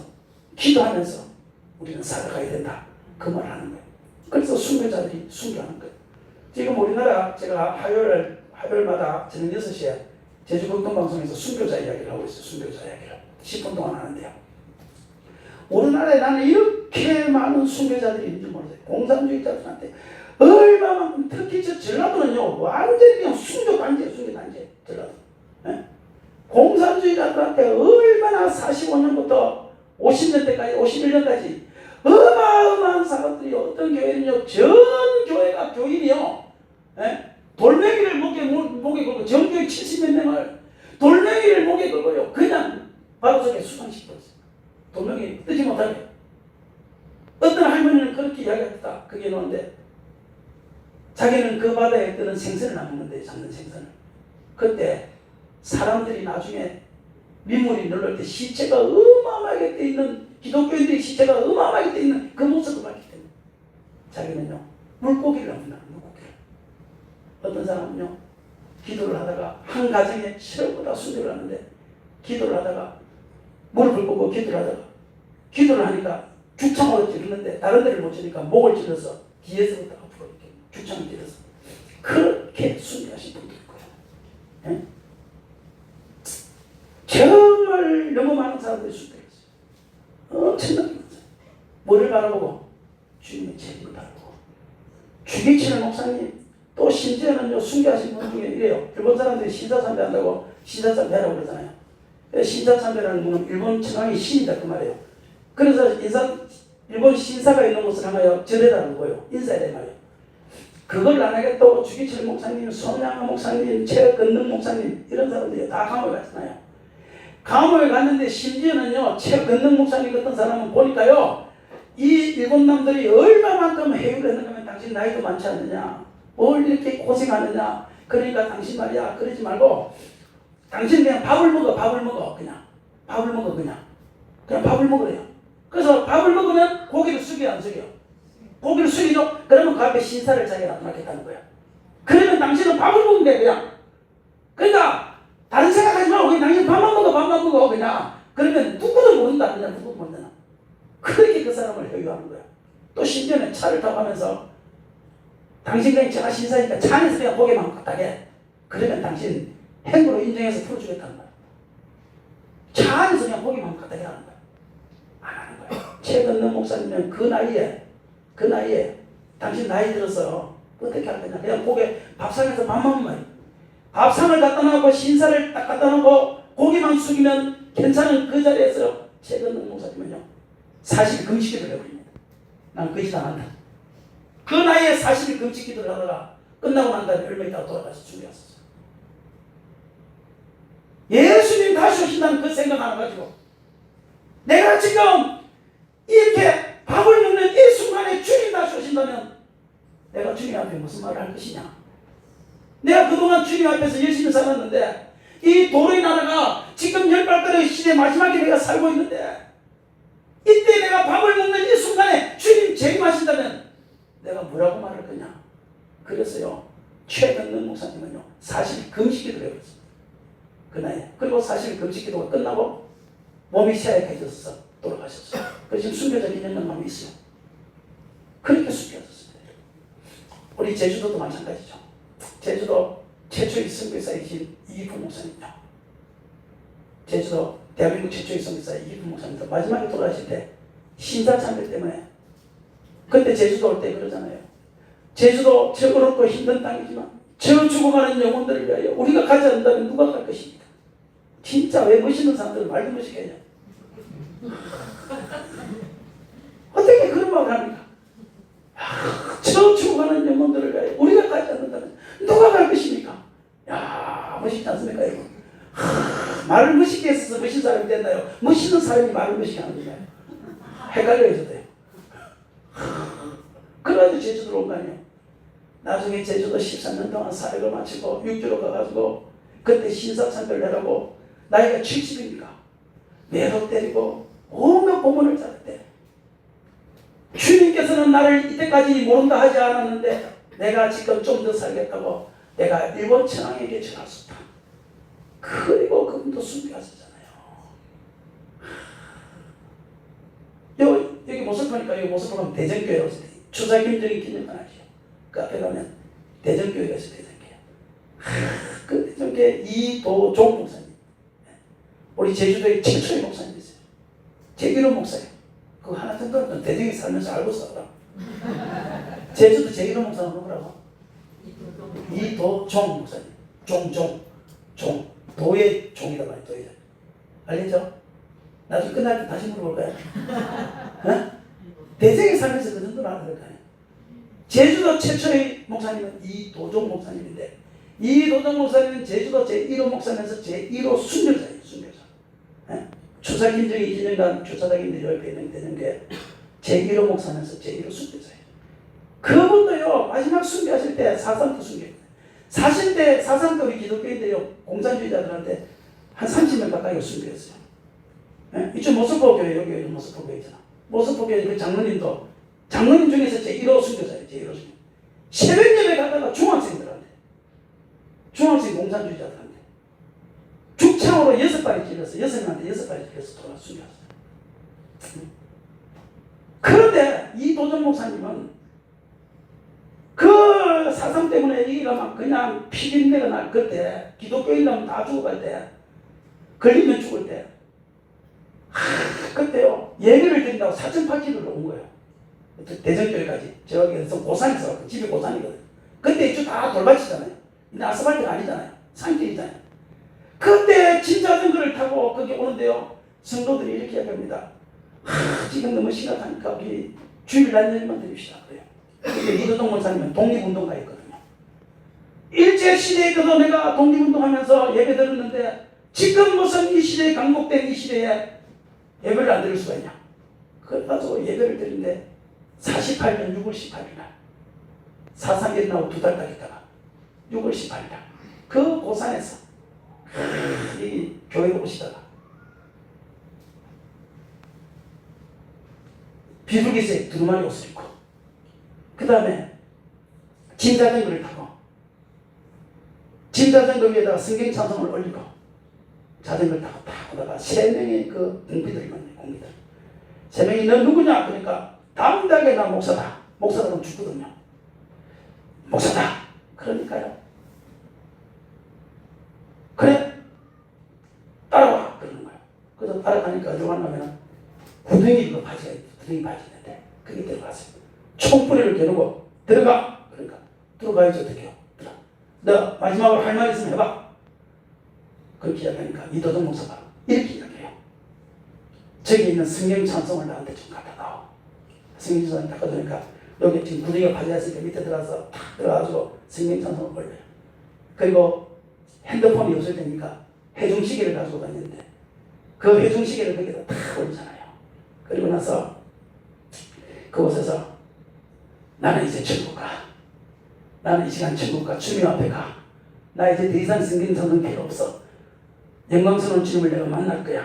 [SPEAKER 1] 기도하면서 우리는 살아가야 된다. 그 말을 하는 거예요. 그래서 순교자들이 순교하는 거예요. 지금 우리나라 제가 화요일마다 저녁 6시에 제주공동방송에서 순교자 이야기를 하고 있어요. 순교자 이야기를 10분 동안 하는데요. 우리나라에 나는 이렇게 많은 순교자들이 있는지 모르겠어요. 공산주의자들한테 얼마만큼 특히 저 전라도는요 완전히 그냥 순교단지예요. 순교단지 전라도. 네? 공산주의자들한테 얼마나 45년부터 50년대까지 51년까지 어마어마한 사람들이 어떤 교회는요 전 교회가 교인이요 돌멩이를 목에 걸고 전교회 70몇 명을 돌멩이를 목에 걸고요 그냥 바로 속에 수상시켰어요. 돌멩이 뜨지 못하게. 어떤 할머니는 그렇게 이야기했다. 그게 노는데 자기는 그 바다에 뜨는 생선을 안 먹는데 잡는 생선을. 그때 사람들이 나중에 민물이 늘릴 때 시체가 어마어마하게 떠 있는 기독교인들의 시체가 어마어마하게 떠 있는 그 모습을 봤기 때문에 자기는요 물고기를 합니다. 물고기를. 어떤 사람은요 기도를 하다가 한 가정에 처음보다 순교를 하는데 기도를 하다가 무릎을 꿇고 기도를 하니까 죽창으로 찌르는데 다른 데를 못 찌르니까 목을 찔러서 뒤에서부터 앞으로 이렇게 죽창을 찔러서 그렇게 순교하신 분들이 있고요. 예? 정말 너무 많은 사람들이 순교했어요. 엄청나게 많은 사람. 뭐를 바라보고? 주님의 재림을 바라보고. 주기철 목사님 또 심지어는요 순교하신 분 중에 이래요. 일본 사람들이 신사참배 한다고 신사참배라고 그러잖아요. 신사참배라는 분은 일본 천황의 신이다 그 말이에요. 그래서 일본 신사가 있는 곳을 향하여 절해라는 거예요. 인사해야 말이에요. 그걸 안 하겠다고 주기철 목사님, 손양아 목사님, 최건능 목사님 이런 사람들이 다 감옥에 갔잖아요. 감옥에 갔는데 심지어는요 최건능 목사님 같은 사람은 보니까요 이 일본 남들이 얼마만큼 해유를 했는가 하면 당신 나이도 많지 않느냐 뭘 이렇게 고생하느냐 그러니까 당신 말이야 그러지 말고 당신 그냥 밥을 먹어 그냥 밥을 먹으래요. 그래서 밥을 먹으면 고기를 숙여 안 숙여? 고기를 숙이죠. 그러면 그 앞에 신사를 자기가 나타나겠다는 거야. 그러면 당신은 밥을 먹으면 돼 그냥. 그러니까 다른 생각하지 말고 그냥 당신 밥만 먹어 그냥. 그러면 누구도 모른다 그냥 누구도 모른다. 그렇게 그 사람을 회유하는 거야. 또 심지어는 차를 타고 가면서 당신 그냥 제가 신사니까 차 안에서 그냥 고개만 끄덕해. 그러면 당신 행으로 인정해서 풀어주겠다는 거야. 차 안에서 그냥 고개만 끄덕해 하는 거야. 안 하는 거야. 최근능 목사님은 그 나이에 당신 나이 들어서 어떻게 할 거냐. 그냥 고개 밥상에서 밥만 먹어요. 밥상을 갖다 놓고 신사를 딱 갖다 놓고 고개만 숙이면 괜찮은 그 자리에서 최근능 목사님은요 40일 금식기도를 해버립니다. 난 그 짓 안 한다. 그 나이에 40일 금식기도를 하다가 끝나고 난 다음에 얼마 있다가 돌아가서 죽였었어요. 예수님 다시 오신다는 그 생각 하나 가지고 내가 지금 이렇게 밥을 먹는 이 순간에 주님 다시 오신다면 내가 주님 앞에 무슨 말을 할 것이냐. 내가 그동안 주님 앞에서 열심히 살았는데 이 도로의 나라가 지금 열발가락의 시대 마지막에 내가 살고 있는데 이때 내가 밥을 먹는 이 순간에 주님 재림하신다면 내가 뭐라고 말할 거냐. 그래서요 최근능 목사님은요 40일 금식기도를 해버렸습니다. 그 나이에. 그리고 40일 금식기도가 끝나고 몸이 쇠약해져서 돌아가셨어요. 그래서 지금 순교자 기념관 가면 있어요. 그렇게 숨겨졌습니다. 우리 제주도도 마찬가지죠. 제주도 최초의 선교사이신 이기품 목사님이요. 제주도 대한민국 최초의 선교사 이기품 목사님도 마지막에 돌아가실 때 신사참배 때문에 그때 제주도 올 때 그러잖아요. 제주도 저 어렵고 힘든 땅이지만 저 죽어가는 영혼들을 위하여 우리가 가지 않는다면 누가 갈 것입니까? 진짜 왜 멋있는 사람들은 말도 멋있게 해요. 어떻게 그런 말을 합니까? 저 죽어가는 영혼들을 위하여 우리가 가지 않는다면 누가 갈 것입니까? 야 멋있지 않습니까 이거? 말을 멋있게 했어서 멋있는 사람이 됐나요? 멋있는 사람이 말을 멋있게 하는 거예요. 헷갈려 해서 돼요. 그래가지고 제주도로 온 거 아니에요. 나중에 제주도 13년 동안 사역을 마치고 육지로 가가지고 그때 신사참배를 하라고 나이가 70입니까? 매도 때리고 온갖 고문을 잡았대. 주님께서는 나를 이때까지 모른다 하지 않았는데 내가 지금 좀 더 살겠다고 내가 일본 천황에게 전할 수 있다. 그리고 그분도 순교하셨잖아요. 여기 모습 보니까 여기 모습 보면 대전교회라고 써요. 추사 김정일 기념관 아시죠? 그 앞에 가면 대전교회가 있어요. 대전교회. 그 대전교회 이도종 목사님. 우리 제주도에 최초의 목사님이세요. 제기로 목사예요. 그거 하나 뜬다면 대전에 살면서 알고 살아. 제주도 제기로 목사는 누구라고? 이도종 목사님. 종. 도의 종이다 말이야. 도의. 알겠죠? 나중에 끝날 때 다시 물어볼까요? 어? 대전에 살면서 그 정도는 알아야 될 거 아니에요. 제주도 최초의 목사님은 이도종 목사님인데 이도종 목사님은 제주도 제1호 목사면서 제1호 순교자예요. 순교자. 예? 추사 김정일 기념관 주차장인데 옆에 있는 대전교회 제1호 목사면서 제1호 순교자예요. 그분도요 마지막 순교하실 때 4.3도 순교했어요. 40대 4.3도 우리 기독교인데요 공산주의자들한테 한 30명 가까이 순교했어요. 예? 이쪽 모스포 교회 여기 모스포 교회 있잖아. 모스포 교회 그 장로님 중에서 제1호 순교자예요. 제1호 순교. 새벽 예배 가다가 중학생들한테 공산주의자들한테 죽창으로 6발이 찔러서 6명한테 6발이 찔러서 돌아 순교했어요. 그런데 이도종 목사님은 그 사상 때문에 이가 막 그냥 피비린내가 날 그때 기독교인이라면 다 죽어갈 때 걸리면 죽을 때 그때요 예배를 드린다고 사천 팔기를 온 거예요. 대전교회까지 저기에서 고산에서 집이 고산이거든요. 그때 이쪽 다 돌밭이잖아요. 근데 아스팔트가 아니잖아요. 산길이잖아요. 그때 진자전거를 타고 거기 오는데요 성도들이 이렇게 이야기합니다. 지금 너무 심각하니까 우리 주일날 예배만 드립시다 그래요. 근데 이도종 목사님은 독립운동가였거든요. 일제시대에도 내가 독립운동하면서 예배 드렸는데 지금 무슨 이 시대에 강복된 이 시대에 예배를 안 드릴 수가 있냐. 그래가지고 예배를 드리는데 48년 6월 18일날 사상이 일어나고 2달 딱 있다가 6월 18일날 그 고산에서 이 교회에 오시다가 비둘기색 두루마리 옷을 입고 그 다음에 진자전거를 타고 진자전거 위에다가 성경 찬송을 올리고 자전거를 타고 딱 오다가 3명의 그 공비들이 만나요. 공비들 3명이 너 누구냐? 그러니까 다음 달에 나 목사다. 목사다 그러면 죽거든요. 목사다. 그러니까요. 그래? 따라와. 그러는 거예요. 그래서 따라가니까 어디로 갔냐면 구덩이 입고 바지가 있고 구덩이 바지 있는데 거기 들어갔어요. 총뿌리를 겨누고 들어가. 그러니까 들어가야지 어떡해요. 너 마지막으로 할 말 있으면 해봐. 그렇게 이야기하니까 이도정 목사가 이렇게 이야기해요. 저기 있는 성경 찬송을 나한테 좀 갖다 놔. 성경 찬송을 갖다 주니까 여기 지금 구덩이가 바지가 있으니까 밑에 들어가서 탁 들어가가지고 성경 찬송을 올려요. 그리고 핸드폰이 없을 테니까 해중시계를 가지고 다녔는데 그 해중시계를 거기다 탁 올리잖아요. 그리고 나서 그곳에서 나는 이제 천국 가. 나는 이 시간 천국 가. 주님 앞에 가. 나 이제 더 이상 성경 찬송 필요 없어. 영광스러운 주님을 내가 만날 거야.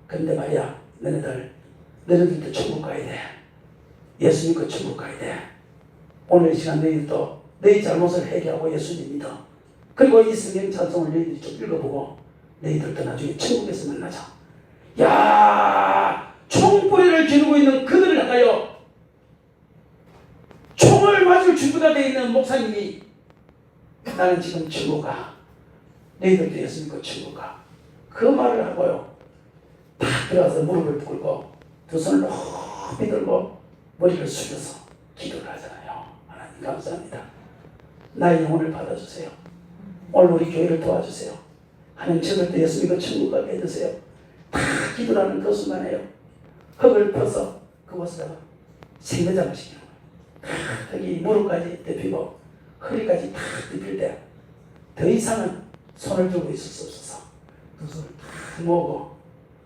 [SPEAKER 1] 근데 말이야, 너희들도 천국 가야 돼. 예수 믿고 천국 가야 돼. 오늘 이 시간 너희들도 너희 잘못을 회개하고 예수님 믿어. 그리고 이 성경 찬송을 너희들이 좀 읽어보고 너희들도 나중에 천국에서 만나자. 야, 총뿌리를 겨누고 있는 그들을 향하여 총을 맞을 준비가 되어 있는 목사님이 나는 지금 천국 가. 너희들도 예수 믿고 천국 가. 그 말을 하고요. 탁 들어가서 무릎을 꿇고 두 손을 높이 들고 머리를 숙여서 기도를 하잖아요. 하나님 감사합니다. 나의 영혼을 받아주세요. 오늘 우리 교회를 도와주세요. 하나님 저들도 예수 믿고 천국 가게 해주세요. 다 기도하는 그 순간에요. 흙을 퍼서 그곳에다가 생매장을 시키는 거예요. 여기 무릎까지 덮이고 허리까지 다 덮일 때 더 이상은 손을 들고 있을 수 없어서 두 손을 다 모으고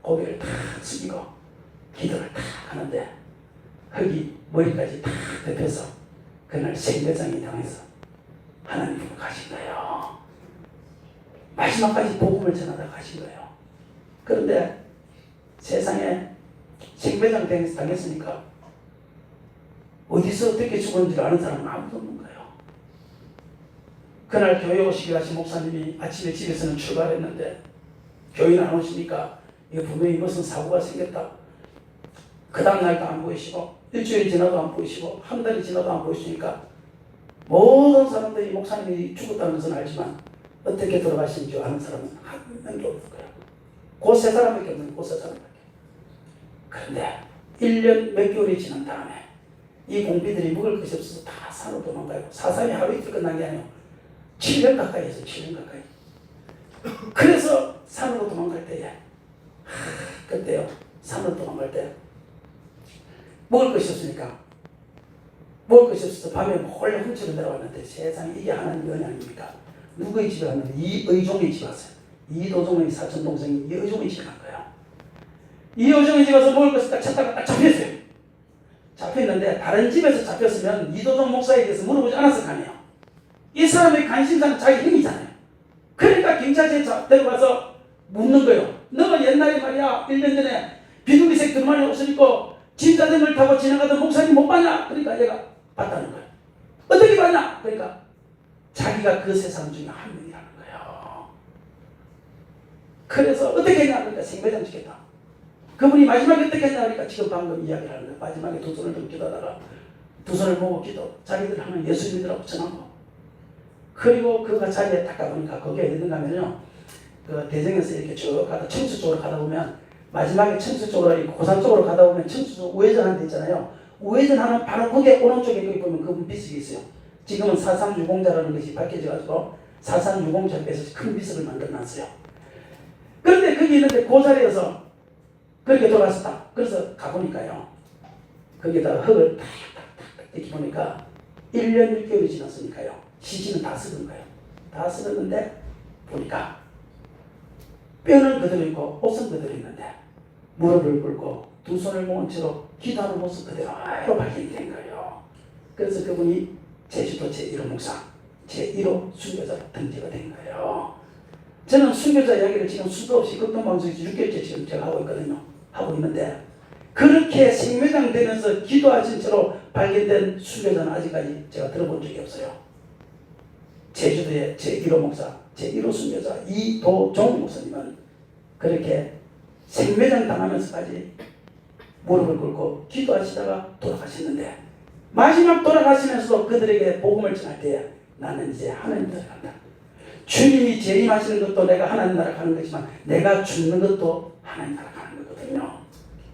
[SPEAKER 1] 고개를 다 숙이고 기도를 다 하는데 흙이 머리까지 다 덮여서 그날 생매장이 당해서 하나님으로 가신 거예요. 마지막까지 복음을 전하다 가신 거예요. 그런데 세상에 생매장 당했으니까 어디서 어떻게 죽었는지 아는 사람은 아무도 없는 거예요. 그날 교회 오시기로 하신 목사님이 아침에 집에서는 출발했는데 교회는 안 오시니까 이거 분명히 무슨 사고가 생겼다. 그 다음날도 안 보이시고 일주일이 지나도 안 보이시고 한 달이 지나도 안 보이시니까 모든 사람들이 목사님이 죽었다는 것은 알지만 어떻게 돌아가신지 아는 사람은 한 명도 없을 거예요. 그 세 사람밖에 없는 그 세 사람밖에. 그런데 1년 몇 개월이 지난 다음에 이 공비들이 먹을 것이 없어서 다 산으로 도망가요. 사상이 하루 이틀 끝난 게 아니에요. 7년 가까이 해서 7년 가까이. 그래서 산으로 도망갈 때에 그때요. 산으로 도망갈 때 먹을 것이 없으니까 먹을 것이 없어서 밤에 홀려 훔치러 내려왔는데 세상에 이게 하나님의 은혜 아닙니까? 누구의 집에 갔는데 이의종의 집에 왔어요. 이도종의 사촌동생이 이의종의 집에 간 거예요. 이의종의 집에 가서 먹을 것을 딱 찾다가 딱 잡혔어요. 잡혔는데 다른 집에서 잡혔으면 이도종 목사에 대해서 물어보지 않았을 거 아니에요. 이 사람의 관심사는 자기 형이잖아요. 그러니까 경찰서에 데려가서 묻는 거예요. 너가 옛날에 말이야 1년 전에 비둘기색 두루마리 옷을 입고 진짜등을 타고 지나가던 목사님 못 봤냐? 그러니까 얘가 봤다는 거예요. 어떻게 봤냐? 그러니까 자기가 그 세 사람 중에 한 명이라는 거예요. 그래서 어떻게 했냐? 그러니까 생매장 지켰다. 그분이 마지막에 어떻게 했냐? 그러니까 지금 방금 이야기를 하는 거예요. 마지막에 두 손을 들고 기도하다가 두 손을 모으고 기도. 자기들 하면 예수 믿으라고 전하고. 그리고 그가 자리에 딱 가보니까 거기에 어디든가 하면요. 그 대정에서 이렇게 쭉 가다 청수 쪽으로 가다 보면 마지막에 청수 쪽으로 고산 쪽으로 가다 보면 청수 쪽 우회전하는 데 있잖아요. 우회전하는 바로 거기에 오른쪽에 거기 보면 그분 비석이 있어요. 지금은 4360자라는 것이 밝혀져가지고 4360자에서 큰 비석을 만들어놨어요. 그런데 거기 있는데 그 자리에서 그렇게 돌아왔었다. 그래서 가보니까요. 거기다가 흙을 탁탁탁 이렇게 보니까 1년 6개월이 지났으니까요. 시신은 다 썩은 거예요. 다 썩었는데 보니까 뼈는 그대로 있고 옷은 그대로 있는데 무릎을 꿇고 두 손을 모은 채로 기도하는 모습 그대로 발견이 된 거예요. 그래서 그분이 제주도 제1호 목사, 제1호 순교자로 등재가 된 거예요. 저는 순교자 이야기를 지금 수도 없이 극동방송에서 6개월째 지금 제가 하고 있거든요. 하고 있는데 그렇게 생매장 되면서 기도하신 채로 발견된 순교자는 아직까지 제가 들어본 적이 없어요. 제주도의 제1호 목사, 제1호 순교자 이도종 목사님은 그렇게 생매장 당하면서까지 무릎을 꿇고 기도하시다가 돌아가셨는데 마지막 돌아가시면서도 그들에게 복음을 전할 때에 나는 이제 하나님 나라 간다. 주님이 재림하시는 것도 내가 하나님 나라 가는 거지만 내가 죽는 것도 하나님 나라 가는 거거든요.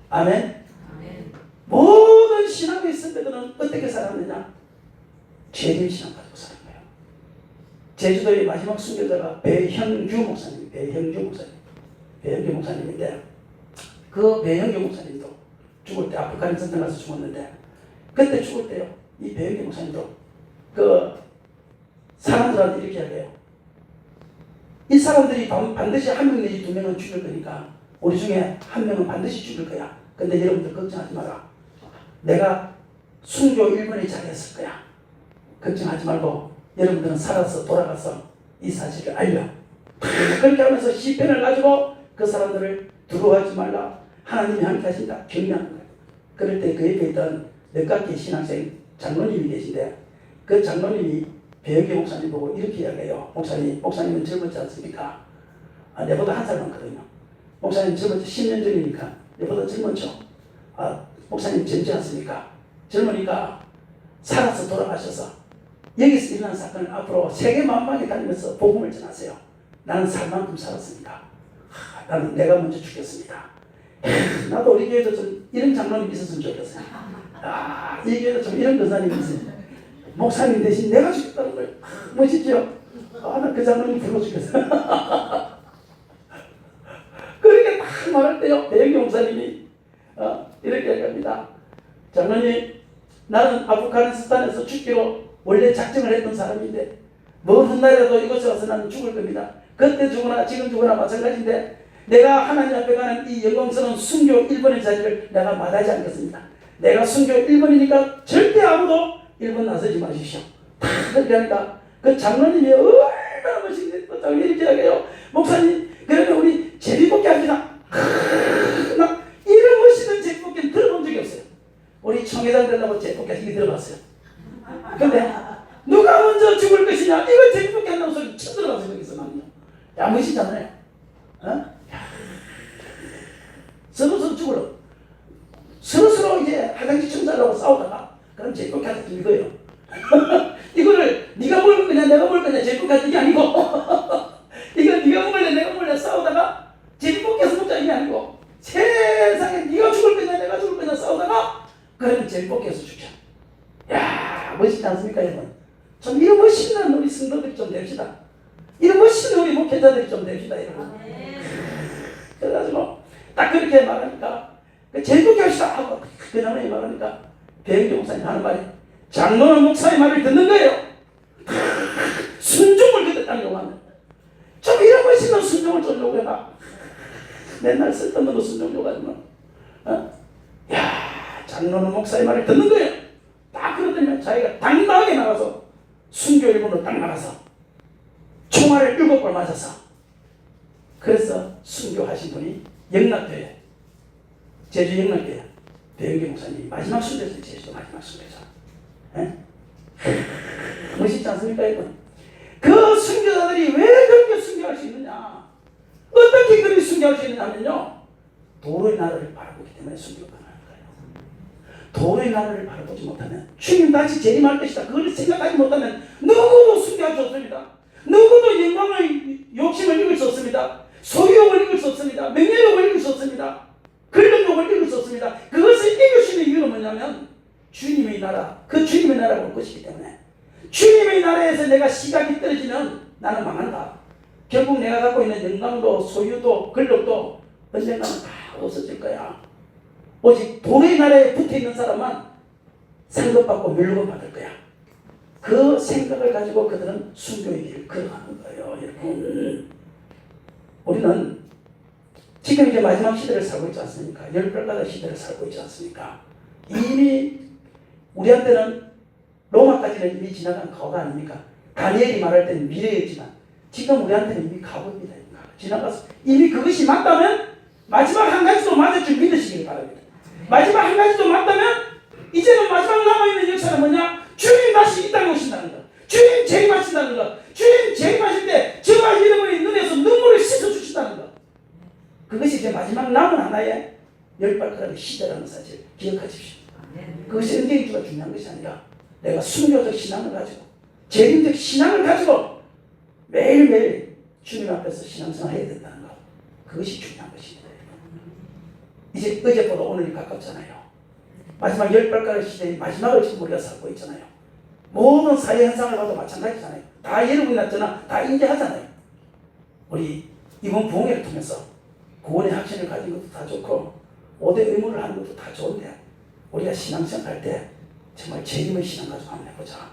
[SPEAKER 1] 아멘?
[SPEAKER 2] 아멘.
[SPEAKER 1] 모든 신앙의 선배들은 어떻게 살았느냐? 재림 신앙 가지고 사는 거예요. 제주도의 마지막 순교자가 배형규 목사님, 배형규 목사님인데 그 배형규 목사님도 죽을 때 아프가니스탄 전쟁 가서 죽었는데 그때 죽을 때요. 이 배형규 목사님도 그 사람들한테 이렇게 이야기해요. 이 사람들이 반드시 한 명 내지 두 명은 죽을 거니까 우리 중에 한 명은 반드시 죽을 거야. 근데 여러분들 걱정하지 마라. 내가 순교 1번에 자리했을 거야. 걱정하지 말고 여러분들은 살아서 돌아가서 이 사실을 알려. 그렇게 하면서 시편을 가지고 그 사람들을 두려워하지 말라. 하나님이 함께 하신다. 격려하는 거예요. 그럴 때 그 옆에 있던 늦깎이 신학생 장로님이 계신데 그 장로님이 배영기 목사님 보고 이렇게 이야기해요. 목사님은 젊었지 않습니까? 내보다 한 살 많거든요. 목사님 젊었지 10년 전이니까 내보다 젊었죠. 목사님 젊지 않습니까? 젊으니까 살아서 돌아가셔서 여기서 일어난 사건을 앞으로 세계 만방에 다니면서 복음을 전하세요. 나는 살 만큼 살았습니다. 나는 내가 먼저 죽겠습니다. 나도 우리 교회도 좀 이런 장로님 있었으면 좋겠어요. 이 교회도 좀 이런 권사님이 있어요. 목사님 대신 내가 죽겠다는 거예요. 멋있죠? 나 그 장로님 불러 죽겠어요. 그렇게 딱 말할 때요. 배영기 목사님이 이렇게 얘기합니다. 장로님, 나는 아프가니스탄에서 죽기로 원래 작정을 했던 사람인데 먼 훗날에도 이곳에 와서 나는 죽을 겁니다. 그때 죽으나 지금 죽으나 마찬가지인데 내가 하나님 앞에 가는 이 영광스러운 순교 1번의 자리를 내가 마다하지 않겠습니다. 내가 순교 1번이니까 절대 아무도 1번 나서지 마십시오. 다 그렇게 하니까 그 장로님이 얼마나 멋있겠다고 이렇게 이야기해요. 목사님, 그러면 우리 제비뽑기 합시다. 나 이런 멋있는 제비뽑기는 들어본 적이 없어요. 우리 청회장 되려고 제비뽑기 하시기 들어봤어요. 근데 누가 먼저 죽을 것이냐, 이거 제비뽑기 한다고 소리 쳐 들어가서 거기서 나는요. 야, 멋있잖아요. 서로 죽으러 서로 이제 화장실 청소하려고 싸우다가 그럼 제비뽑기 하자 이거예요. 이거를 네가 먹을 거냐 내가 먹을 거냐 제비뽑기 하자 이게 아니고 이거 네가 먹을래 내가 먹을래 싸우다가 제비뽑기해서 먹자 이게 아니고 세상에 네가 죽을 거냐 내가 죽을 거냐 싸우다가 그러면 제비뽑기해서 죽자. 야, 멋있지 않습니까 여러분? 좀 이런 멋있는 우리 성도들이 좀 됩시다. 이런 멋있는 우리 목회자들이 좀 됩시다 여러분. 그래가지고 딱 그렇게 말하니까 제비뽑기 합시다 하고 그 장로님이 말하니까 배영기 목사님 하는 말이 장로는 목사의 말을 듣는 거예요. 순종을 그때 딱 요구하는 좀 이런 멋있는 순종을 좀 요구해봐. 맨날 쓸데없는 순종 요구하지만 야, 장로는 목사의 말을 듣는 거예요. 딱 그러더니 자기가 당당하게 나가서 순교 일본으로 딱 나가서 총알을 7발 맞아서 그래서 순교하신 분이 영락교회 제주 영락교회 배영기 목사님이 마지막 순교자 제주도 마지막 순교자. 멋있지 않습니까 여러분? 그 순교자들이 왜 그렇게 순교할 수 있느냐, 어떻게 그렇게 순교할 수 있느냐면요, 도로의 나라를 바라보기 때문에 순교가 가능한 거예요. 도로의 나라를 바라보지 못하면 주님 다시 재림할 것이다 그걸 생각하지 못하면 누구도 순교할 수 없습니다. 누구도 영광의 욕심을 이길 수 없습니다. 소유욕을 이길 수 없습니다. 명예욕을 이길 수 없습니다. 권력욕을 이길 수 없습니다. 그것을 이길 수 있는 이유는 뭐냐면 주님의 나라, 그 주님의 나라가 올 것이기 때문에 주님의 나라에서 내가 시각이 떨어지면 나는 망한다. 결국 내가 갖고 있는 영광도 소유도 권력도 언젠가는 다 없어질 거야. 오직 도의 나라에 붙어있는 사람만 상급받고 멸류관 받을 거야. 그 생각을 가지고 그들은 순교의 길을 걸어가는 거예요. 여러분, 우리는 지금 이제 마지막 시대를 살고 있지 않습니까? 열불가닥 시대를 살고 있지 않습니까? 이미 우리한테는 로마까지는 이미 지나간 과거 아닙니까? 다니엘이 말할 때는 미래였지만 지금 우리한테는 이미 과거입니다. 지나가서 이미 그것이 맞다면 마지막 한 가지도 맞을 줄 믿으시길 바랍니다. 마지막 한 가지도 맞다면 이제는 마지막 남아있는 역사는 뭐냐? 주님 다시 이 땅에 오신다는 것, 주님 재림하신다는 것, 주님 재림하실 때 저와 여러분의 눈에서 눈물을 씻어주신다는 것, 그것이 이제 마지막 남은 하나의 열 발가락의 시대라는 사실 기억하십시오. 그것이 은혜주가 중요한 것이 아니라 내가 순교적 신앙을 가지고 재림적 신앙을 가지고 매일매일 주님 앞에서 신앙생활 해야 된다는 것. 그것이 중요한 것입니다. 이제 어제보다 오늘이 가깝잖아요. 마지막 열 발가락 시대의 마지막을 지금 우리가 살고 있잖아요. 모든 사회 현상을 봐도 마찬가지잖아요. 다 여러분이 났잖아. 다 인지하잖아요. 우리 이번 부흥회를 통해서 구원의 확신을 가진 것도 다 좋고 5대 의무를 하는 것도 다 좋은데 우리가 신앙생활 할 때 정말 재림의 신앙 가지고 한번 해보자.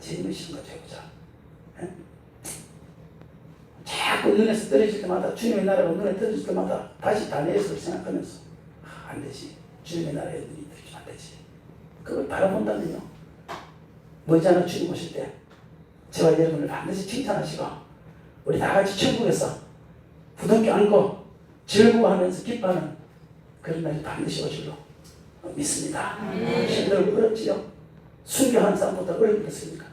[SPEAKER 1] 재림의 신앙 가지고 해보자. 예? 자꾸 눈에서 떨어질 때마다 주님의 나라가 눈에 떨어질 때마다 다시 다니엘서를 생각하면서 안 되지. 주님의 나라에 눈이 떨어지면 안 되지. 그걸 바라본다면요. 머지않아 주님 오실 때 저와 여러분을 반드시 칭찬하시고 우리 다 같이 천국에서 부둥켜 안고 즐거워하면서 기뻐하는 그런 날이 반드시 오실 줄 믿습니다. 힘들고 어렵지요. 순교하는 사람보다 어려운 것입니까?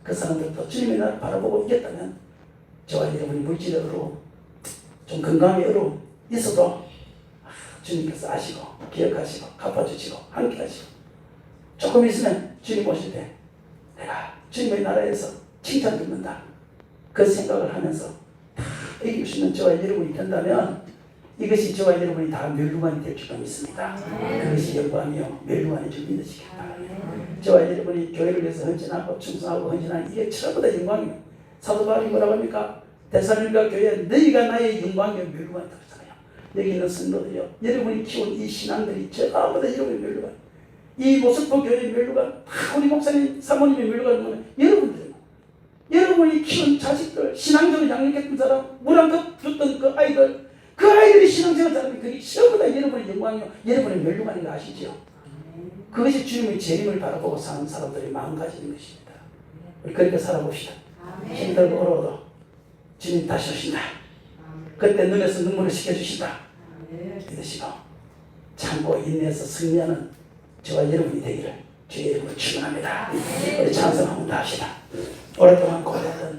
[SPEAKER 1] 그 사람들도 주님의 나라를 바라보고 이겼다면 저와 여러분이 물질적으로 좀 건강에 어려움 있어도 주님께서 아시고 기억하시고 갚아주시고 함께하시고 조금 있으면 주님 오실 때 내가 주님의 나라에서 칭찬 듣는다. 그 생각을 하면서 다 이길 수 있는 저와 여러분이 된다면 이것이 저와 여러분이 다 멸류관이 될 줄로 믿습니다. 그것이 영광이요 멸류관인 줄 믿으시기 바랍니다. 저와 여러분이 교회를 위해서 헌신하고 충성하고 헌신하는 이게 처음보다 영광이요. 사도 바울이 뭐라고 합니까? 데살로니가 교회 너희가 나의 영광이요 멸류관이다 그러잖아요. 여기 있는 성도들이요. 여러분이 키운 이 신앙들이 전부다 여러분의 멸류관. 이 모습보 교회의 멸류관 다 우리 목사님 사모님의 멸류관은 여러분들이에요. 여러분이 키운 자식들 신앙적으로 양육했던 사람 물 한 컵 줬던 그 아이들 그 아이들이 신앙생활 잘하면 그게 전부 다 여러분의 영광이요 여러분의 멸류관인 거 아시죠? 그것이 주님의 재림을 바라보고 사는 사람들의 마음가짐인 것입니다. 우리 그렇게 살아봅시다. 힘들고 어려워도 주님 다시 오신다. 그때 눈에서 눈물을 씻겨주신다. 믿으시고 참고 인내해서 승리하는 저와 여러분이 되기를 주의 이름으로 축원합니다. 우리 찬송 한번 다 합시다. 오랫동안 고생했던